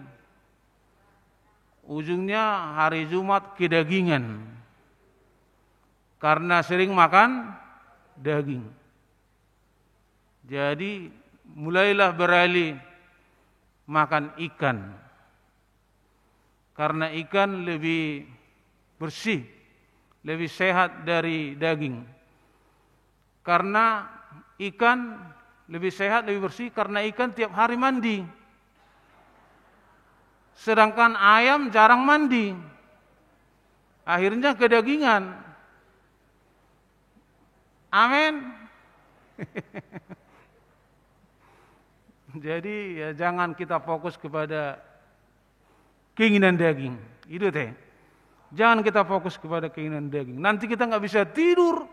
Ujungnya hari Jumat kedagingan. Karena sering makan daging. Jadi mulailah beralih makan ikan. Karena ikan lebih bersih, lebih sehat dari daging. Karena ikan lebih sehat, lebih bersih karena ikan tiap hari mandi. Sedangkan ayam jarang mandi. Akhirnya kedagingan. Amin. Jadi ya jangan kita fokus kepada keinginan daging. Itu teh. Jangan kita fokus kepada keinginan daging. Nanti kita nggak bisa tidur.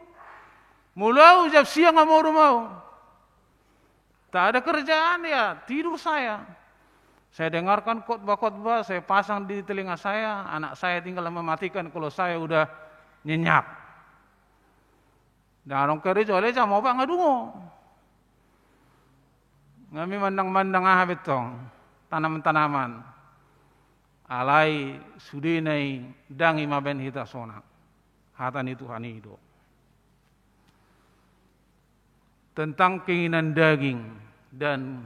Mulai jam siang nggak mau. Tak ada kerjaan ya, tidur saya. Saya dengarkan khotbah-khotbah, saya pasang di telinga saya, anak saya tinggal mematikan kalau saya udah nyenyak. Dan orang kerja oleh jam mau nggak dungo. Ngami mandang-mandang betong tanaman-tanaman. Alai sudinai dangi maben hita sona. Hatan itu hanido. Tentang keinginan daging dan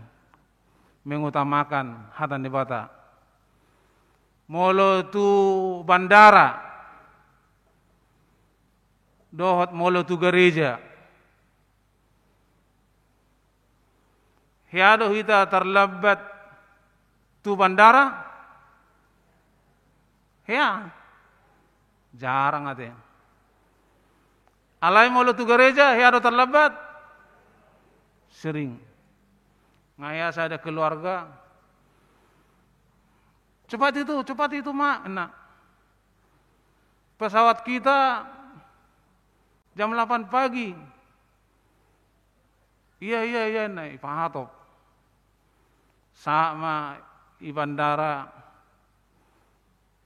mengutamakan hatan dibata. Molo tu bandara, dohot molo tu gereja. Hiado hita terlambat tu bandara, ya jarang ate. Alai molo tu gereja, hiado terlambat, sering. Ngaya saya ada keluarga, cepat itu mak, enak. Pesawat kita jam 8 pagi. Iya, naik pahatop. Sama di bandara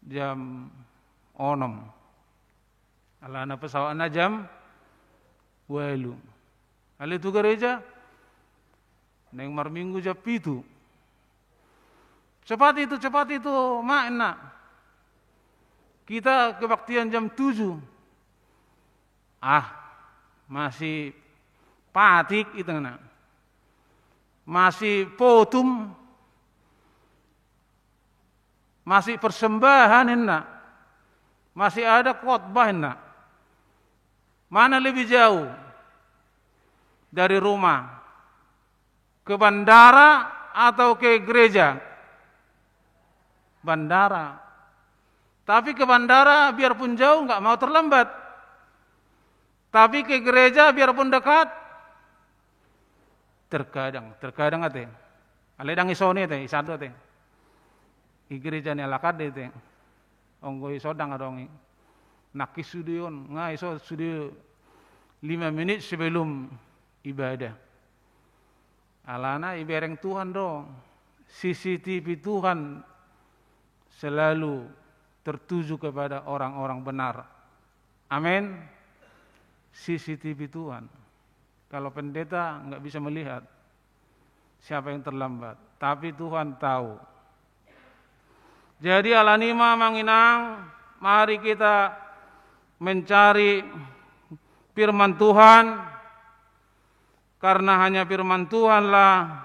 jam 6. Alana pesawatnya jam 8. Lalu itu gereja neng marminggu jam 7. Cepat itu, mak enak. Kita kebaktian jam 7. Masih patik itu enak. Masih potum. Masih persembahan enak. Masih ada khotbah enak. Mana lebih jauh dari rumah? Ke bandara atau ke gereja? Bandara. Tapi ke bandara biarpun jauh nggak mau terlambat. Tapi ke gereja biarpun dekat, terkadang ate. Aledang isone te, isado te. I gereja ni alakat te. Onggo isodang adongi. Nakis studion, iso studio 5 menit sebelum ibadah. Alana ibereng Tuhan dong. CCTV Tuhan selalu tertuju kepada orang-orang benar. Amin. CCTV Tuhan. Kalau pendeta nggak bisa melihat siapa yang terlambat, tapi Tuhan tahu. Jadi alanima manginang, mari kita mencari firman Tuhan, karena hanya firman Tuhanlah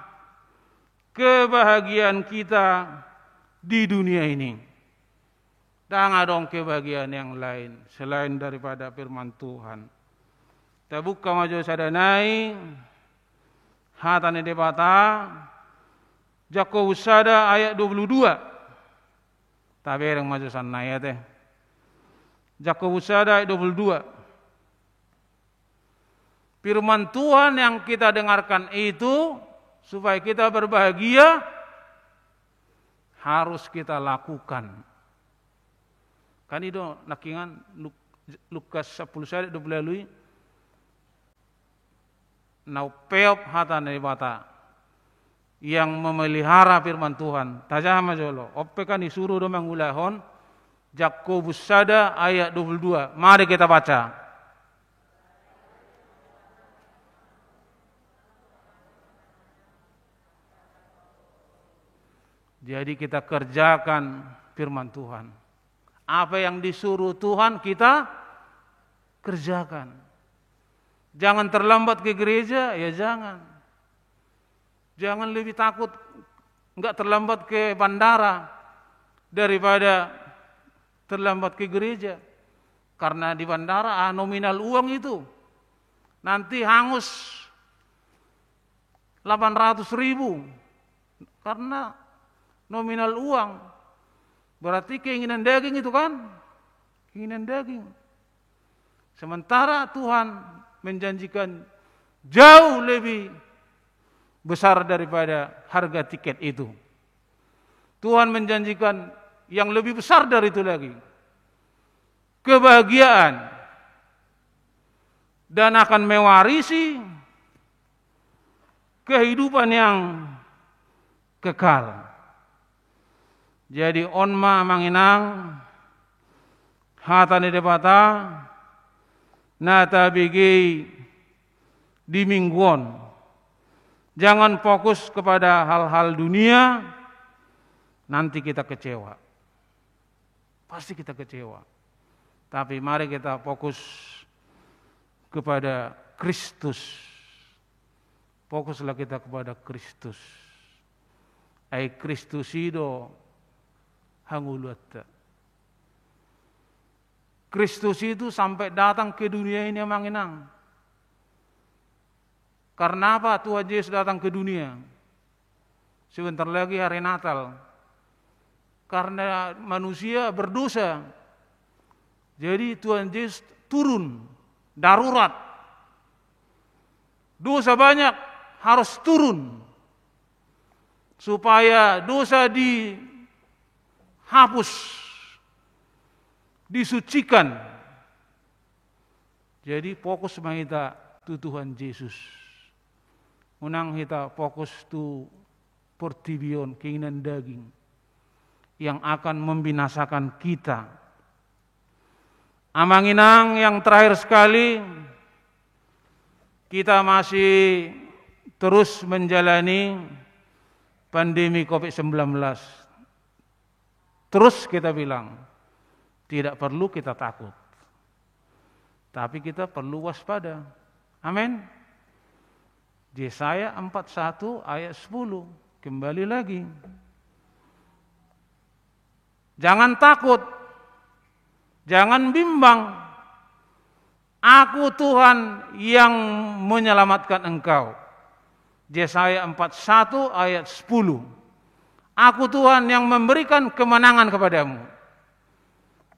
kebahagiaan kita di dunia ini. Dan ada kebahagiaan yang lain selain daripada firman Tuhan. Tabuka maju sadanai hatane debata Jakobus sada ayat 22. Tabereng maju sana ya teh. Jakobus sada ayat 22. Firman Tuhan yang kita dengarkan itu supaya kita berbahagia harus kita lakukan. Kan itu nakingan Lukas 10 ayat 20 nau peop hatan dari bata yang memelihara firman Tuhan. Tajah majolo. Ope kan disuruh do mengulahon Jakobus sada ayat 22. Mari kita baca. Jadi kita kerjakan firman Tuhan. Apa yang disuruh Tuhan kita kerjakan. Jangan terlambat ke gereja, ya jangan. Jangan lebih takut enggak terlambat ke bandara daripada terlambat ke gereja. Karena di bandara nominal uang itu nanti hangus 800.000 karena nominal uang. Berarti keinginan daging itu kan? Keinginan daging. Sementara Tuhan menjanjikan jauh lebih besar daripada harga tiket itu. Tuhan menjanjikan yang lebih besar dari itu lagi. Kebahagiaan. Dan akan mewarisi kehidupan yang kekal. Jadi onma manginang hatane debata nata bigi di mingguan. Jangan fokus kepada hal-hal dunia, nanti kita kecewa. Pasti kita kecewa. Tapi mari kita fokus kepada Kristus. Fokuslah kita kepada Kristus. Ai Kristus ido hanguluatta. Kristus itu sampai datang ke dunia ini manginang. Karena apa Tuhan Yesus datang ke dunia? Sebentar lagi hari Natal. Karena manusia berdosa. Jadi Tuhan Yesus turun darurat. Dosa banyak harus turun. Supaya dosa dihapus. Disucikan. Jadi fokus kita tu Tuhan Yesus. Unang kita fokus tu pertibion keinginan daging yang akan membinasakan kita. Amanginang yang terakhir sekali, kita masih terus menjalani pandemi COVID-19. Terus kita bilang, tidak perlu kita takut. Tapi kita perlu waspada. Amin. Yesaya 41 ayat 10. Kembali lagi. Jangan takut. Jangan bimbang. Aku Tuhan yang menyelamatkan engkau. Yesaya 41 ayat 10. Aku Tuhan yang memberikan kemenangan kepadamu.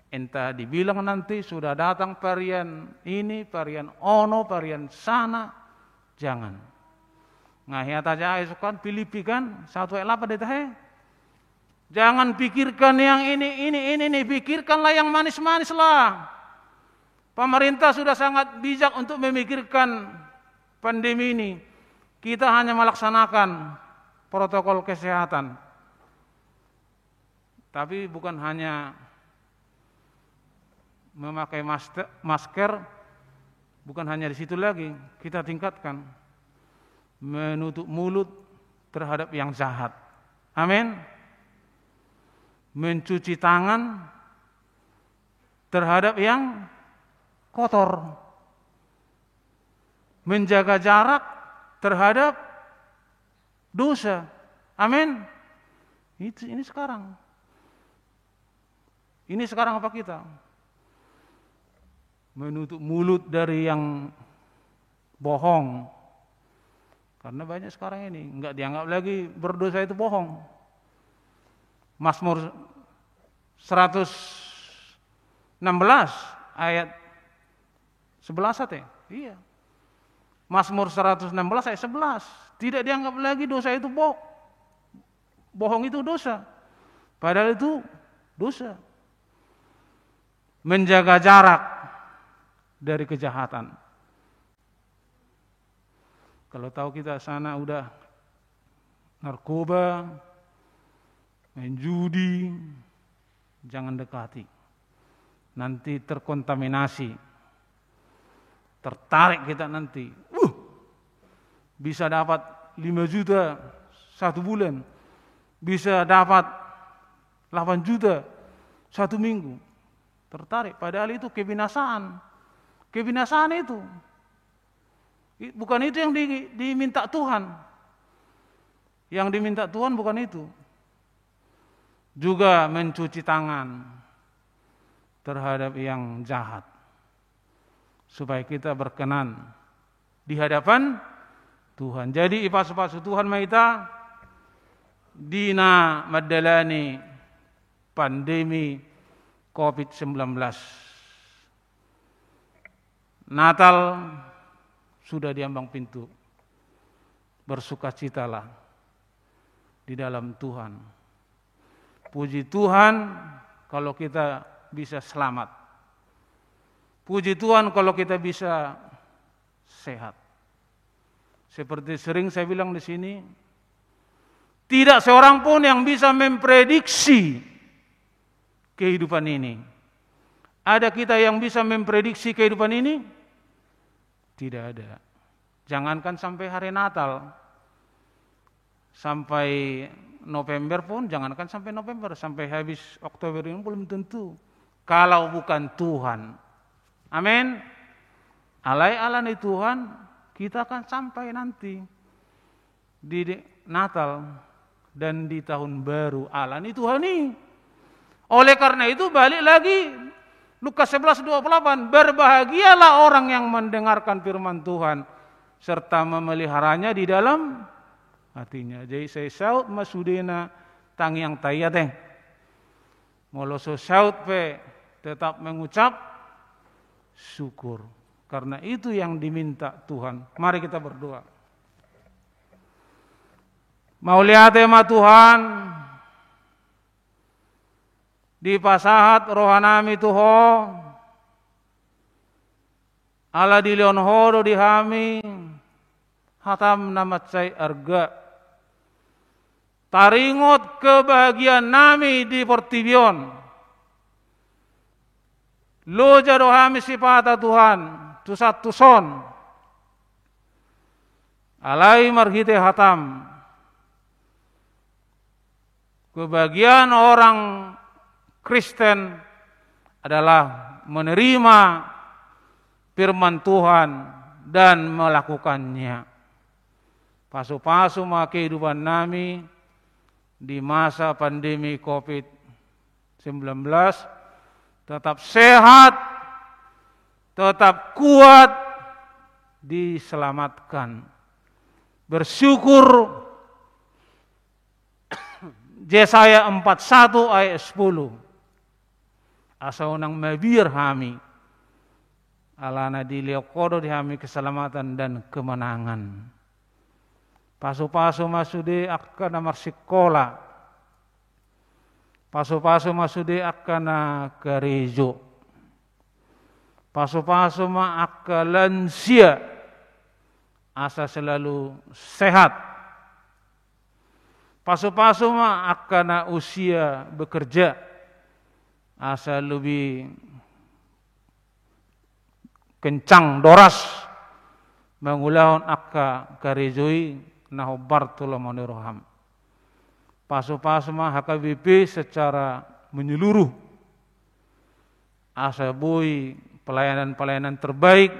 Entah dibilang nanti sudah datang varian ini, varian ono, varian sana. Jangan. Ngahiat aja kan Filipi kan 1:8 detahe. Jangan pikirkan yang ini, pikirkanlah yang manis-manis lah. Pemerintah sudah sangat bijak untuk memikirkan pandemi ini. Kita hanya melaksanakan protokol kesehatan. Tapi bukan hanya memakai masker, bukan hanya di situ lagi, kita tingkatkan menutup mulut terhadap yang jahat. Amin. Mencuci tangan terhadap yang kotor. Menjaga jarak terhadap dosa. Amin. Ini sekarang. Ini sekarang apa kita? Menutup mulut dari yang bohong. Karena banyak sekarang ini enggak dianggap lagi berdosa itu bohong. Mazmur 116 ayat 11 ya? Iya. Mazmur 116 ayat 11. Tidak dianggap lagi dosa itu bohong itu dosa. Padahal itu dosa. Menjaga jarak dari kejahatan. Kalau tahu kita sana udah narkoba, main judi, jangan dekati. Nanti terkontaminasi. Tertarik kita nanti. Bisa dapat 5 juta 1 bulan. Bisa dapat 8 juta 1 minggu. Tertarik. Padahal itu kebinasaan. Kebinasaan itu. Bukan itu yang diminta Tuhan. Yang diminta Tuhan bukan itu. Juga mencuci tangan terhadap yang jahat. Supaya kita berkenan di hadapan Tuhan. Jadi ipas-ipas Tuhan maita dina madalani pandemi COVID-19. Natal sudah diambang pintu. Bersukacitalah di dalam Tuhan. Puji Tuhan kalau kita bisa selamat. Puji Tuhan kalau kita bisa sehat. Seperti sering saya bilang di sini, tidak seorang pun yang bisa memprediksi kehidupan ini. Ada kita yang bisa memprediksi kehidupan ini? Tidak ada. Jangankan sampai hari Natal, sampai November pun, jangankan sampai November, sampai habis Oktober ini belum tentu. Kalau bukan Tuhan. Amin. Alai-alai Tuhan, kita akan sampai nanti di Natal dan di tahun baru alani Tuhan ini. Oleh karena itu balik lagi Lukas 11:28, berbahagialah orang yang mendengarkan firman Tuhan serta memeliharanya di dalam hatinya. Jadi saya saut masudena tang yang tayat moloso saut pe tetap mengucap syukur. Karena itu yang diminta Tuhan. Mari kita berdoa. Mau lihat tema Tuhan di pasahat rohanami Tuho ala di leon horo di hami hatam namat say arga taringot kebahagiaan nami di Portibion lo jado hami sipata Tuhan tusat tuson alai marhite hatam kebahagiaan orang Kristen adalah menerima firman Tuhan dan melakukannya. Pasu-pasu maka kehidupan nami di masa pandemi COVID-19 tetap sehat, tetap kuat, diselamatkan. Bersyukur Yesaya 41 ayat 10. asa unang mabir hami, alana di liakodo di hami keselamatan dan kemenangan. Paso-paso masude akan namar sekolah, paso-paso masude akan na gerejo, paso-paso ma akan lansia, asa selalu sehat. Paso-paso ma akan na usia bekerja, asa lebih kencang doras mengulahon akka karejoi naho Bartolomeo Roham. Paso-paso ma HKBP secara menyeluruh asa boy pelayanan-pelayanan terbaik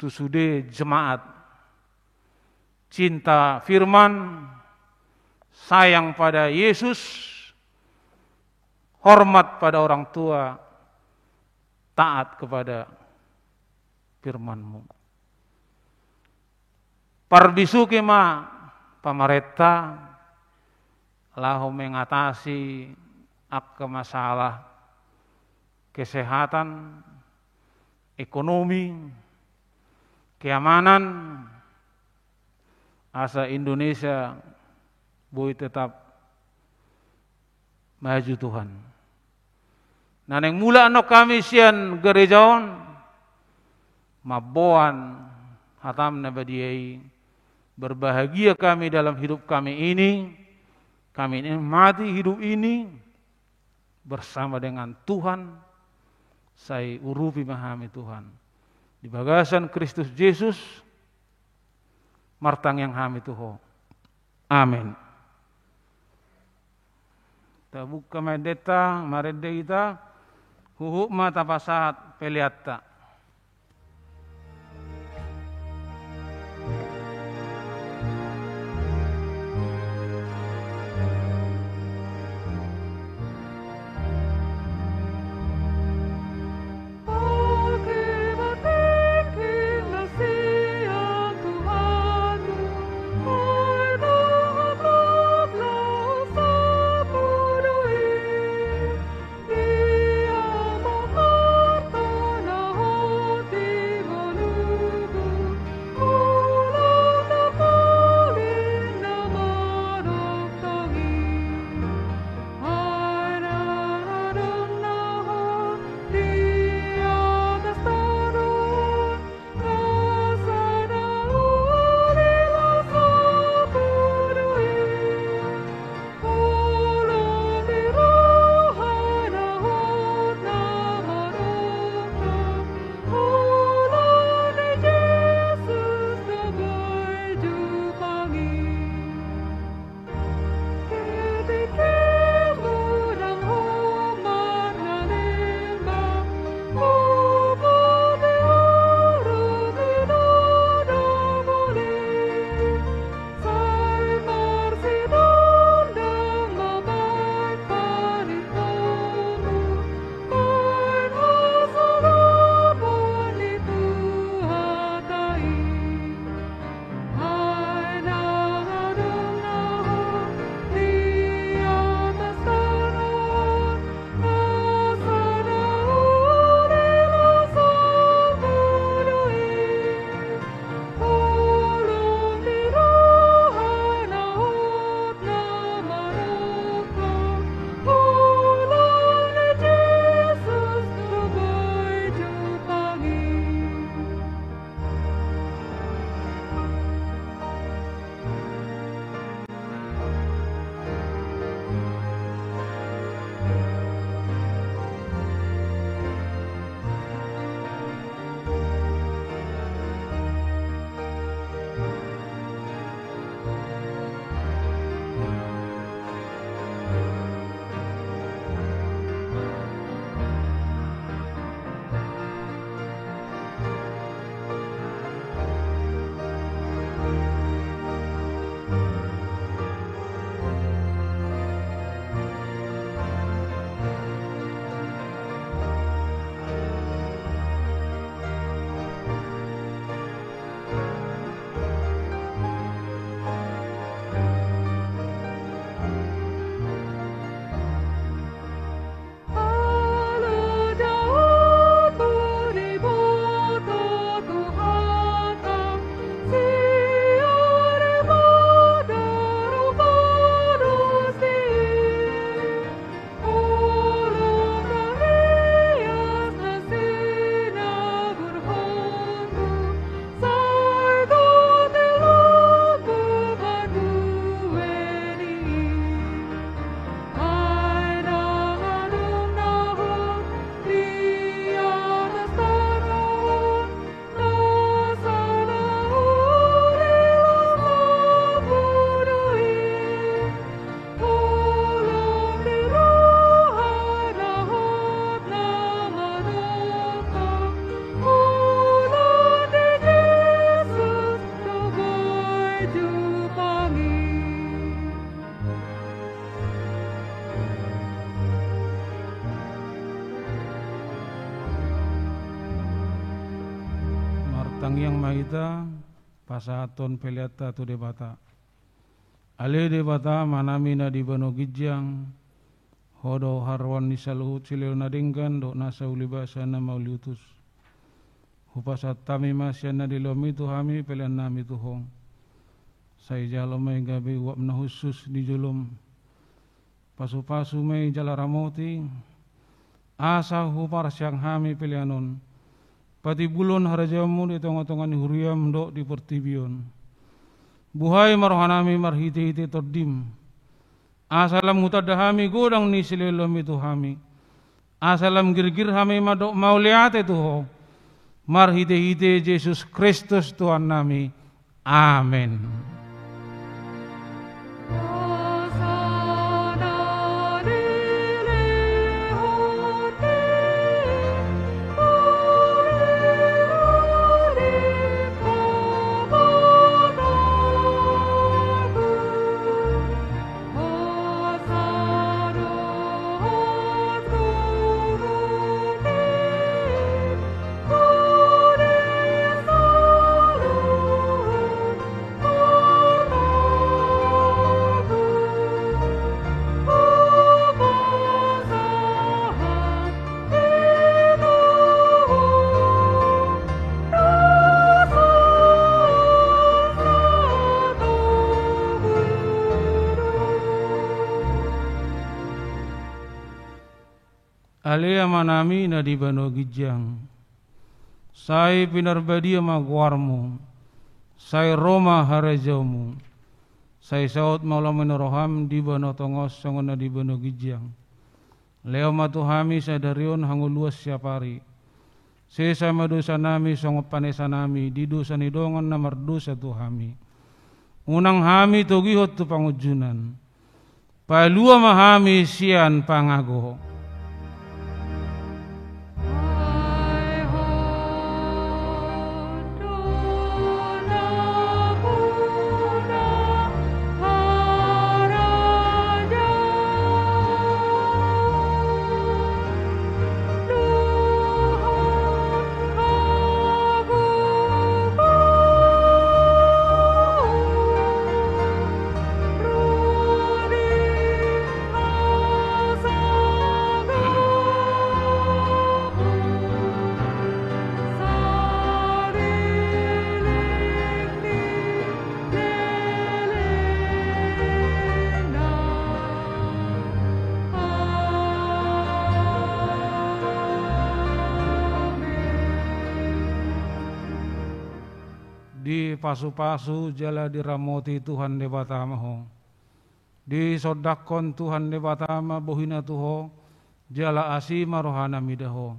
tu sude jemaat cinta firman, sayang pada Yesus, hormat pada orang tua, taat kepada firman-Mu. Parbisuki ma pamarenta lahu mengatasi akka masalah kesehatan, ekonomi, keamanan, asa Indonesia boleh tetap maju Tuhan. Nah, yang mula no kami sian gerejaon maboan hatam nabadiai, berbahagia kami dalam hidup kami nikmati hidup ini bersama dengan Tuhan. Saya urupi memahami Tuhan di bagasan Kristus Yesus martang yang hami Tuhan. Amin. Ta buka medeta marede ita huhu mata pasat peliatta. Dia mengerti Yang Maha Esa, pasaton peliata tu debata. Ale debata manami na di bano gijang, hodo harwan ni saluhut sileo nadingkan, do nasa ulibasa na mauliutus. Hupasat tami masya na dilomi tuhami pelian nami tuhong. Say jalo may gabi wap na husus di julum. Pasu-pasu may jalaramoti, asa hupar siyang hami pelianon. Pati bulon harajamu di tengah-tengah huriam do di pertibion. Buhay marohanami marhiti-hiti tordim. Asalam hutadahami godang ni silelom itu hami. Asalam girgir hami madok mauliate tuho. Marhiti-hiti Yesus Kristus Tuhan nami. Amin. Alea manami na di bano gijang. Sai pinarbadia magwarmu. Sai Roma harejomu. Sai saut maula menoroham di bano tongos songon na di bano gijang. Leo matuhami sadarion hanguluas siapari. Sesa madosa nami songo panesa nami di dosa nidongan na mardosa tuhami. Unang hami togihot tu pangujunan. Palua mahami sian pangago. Di pasu-pasu jala diramoti Tuhan debatama ho. Di sodakon Tuhan debatama bohina tuho jala asima rohana midaho.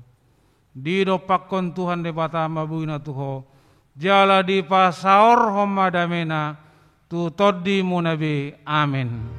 Di dopakon Tuhan debatama bohina tuho jala di pasaor homadamena tu toddi munabi. Amin.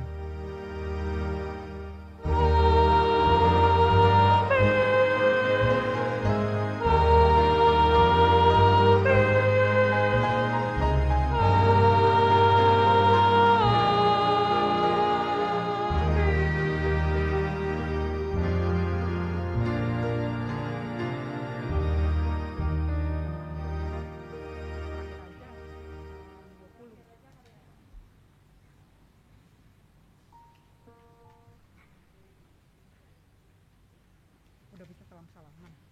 Udah bisa salam-salaman.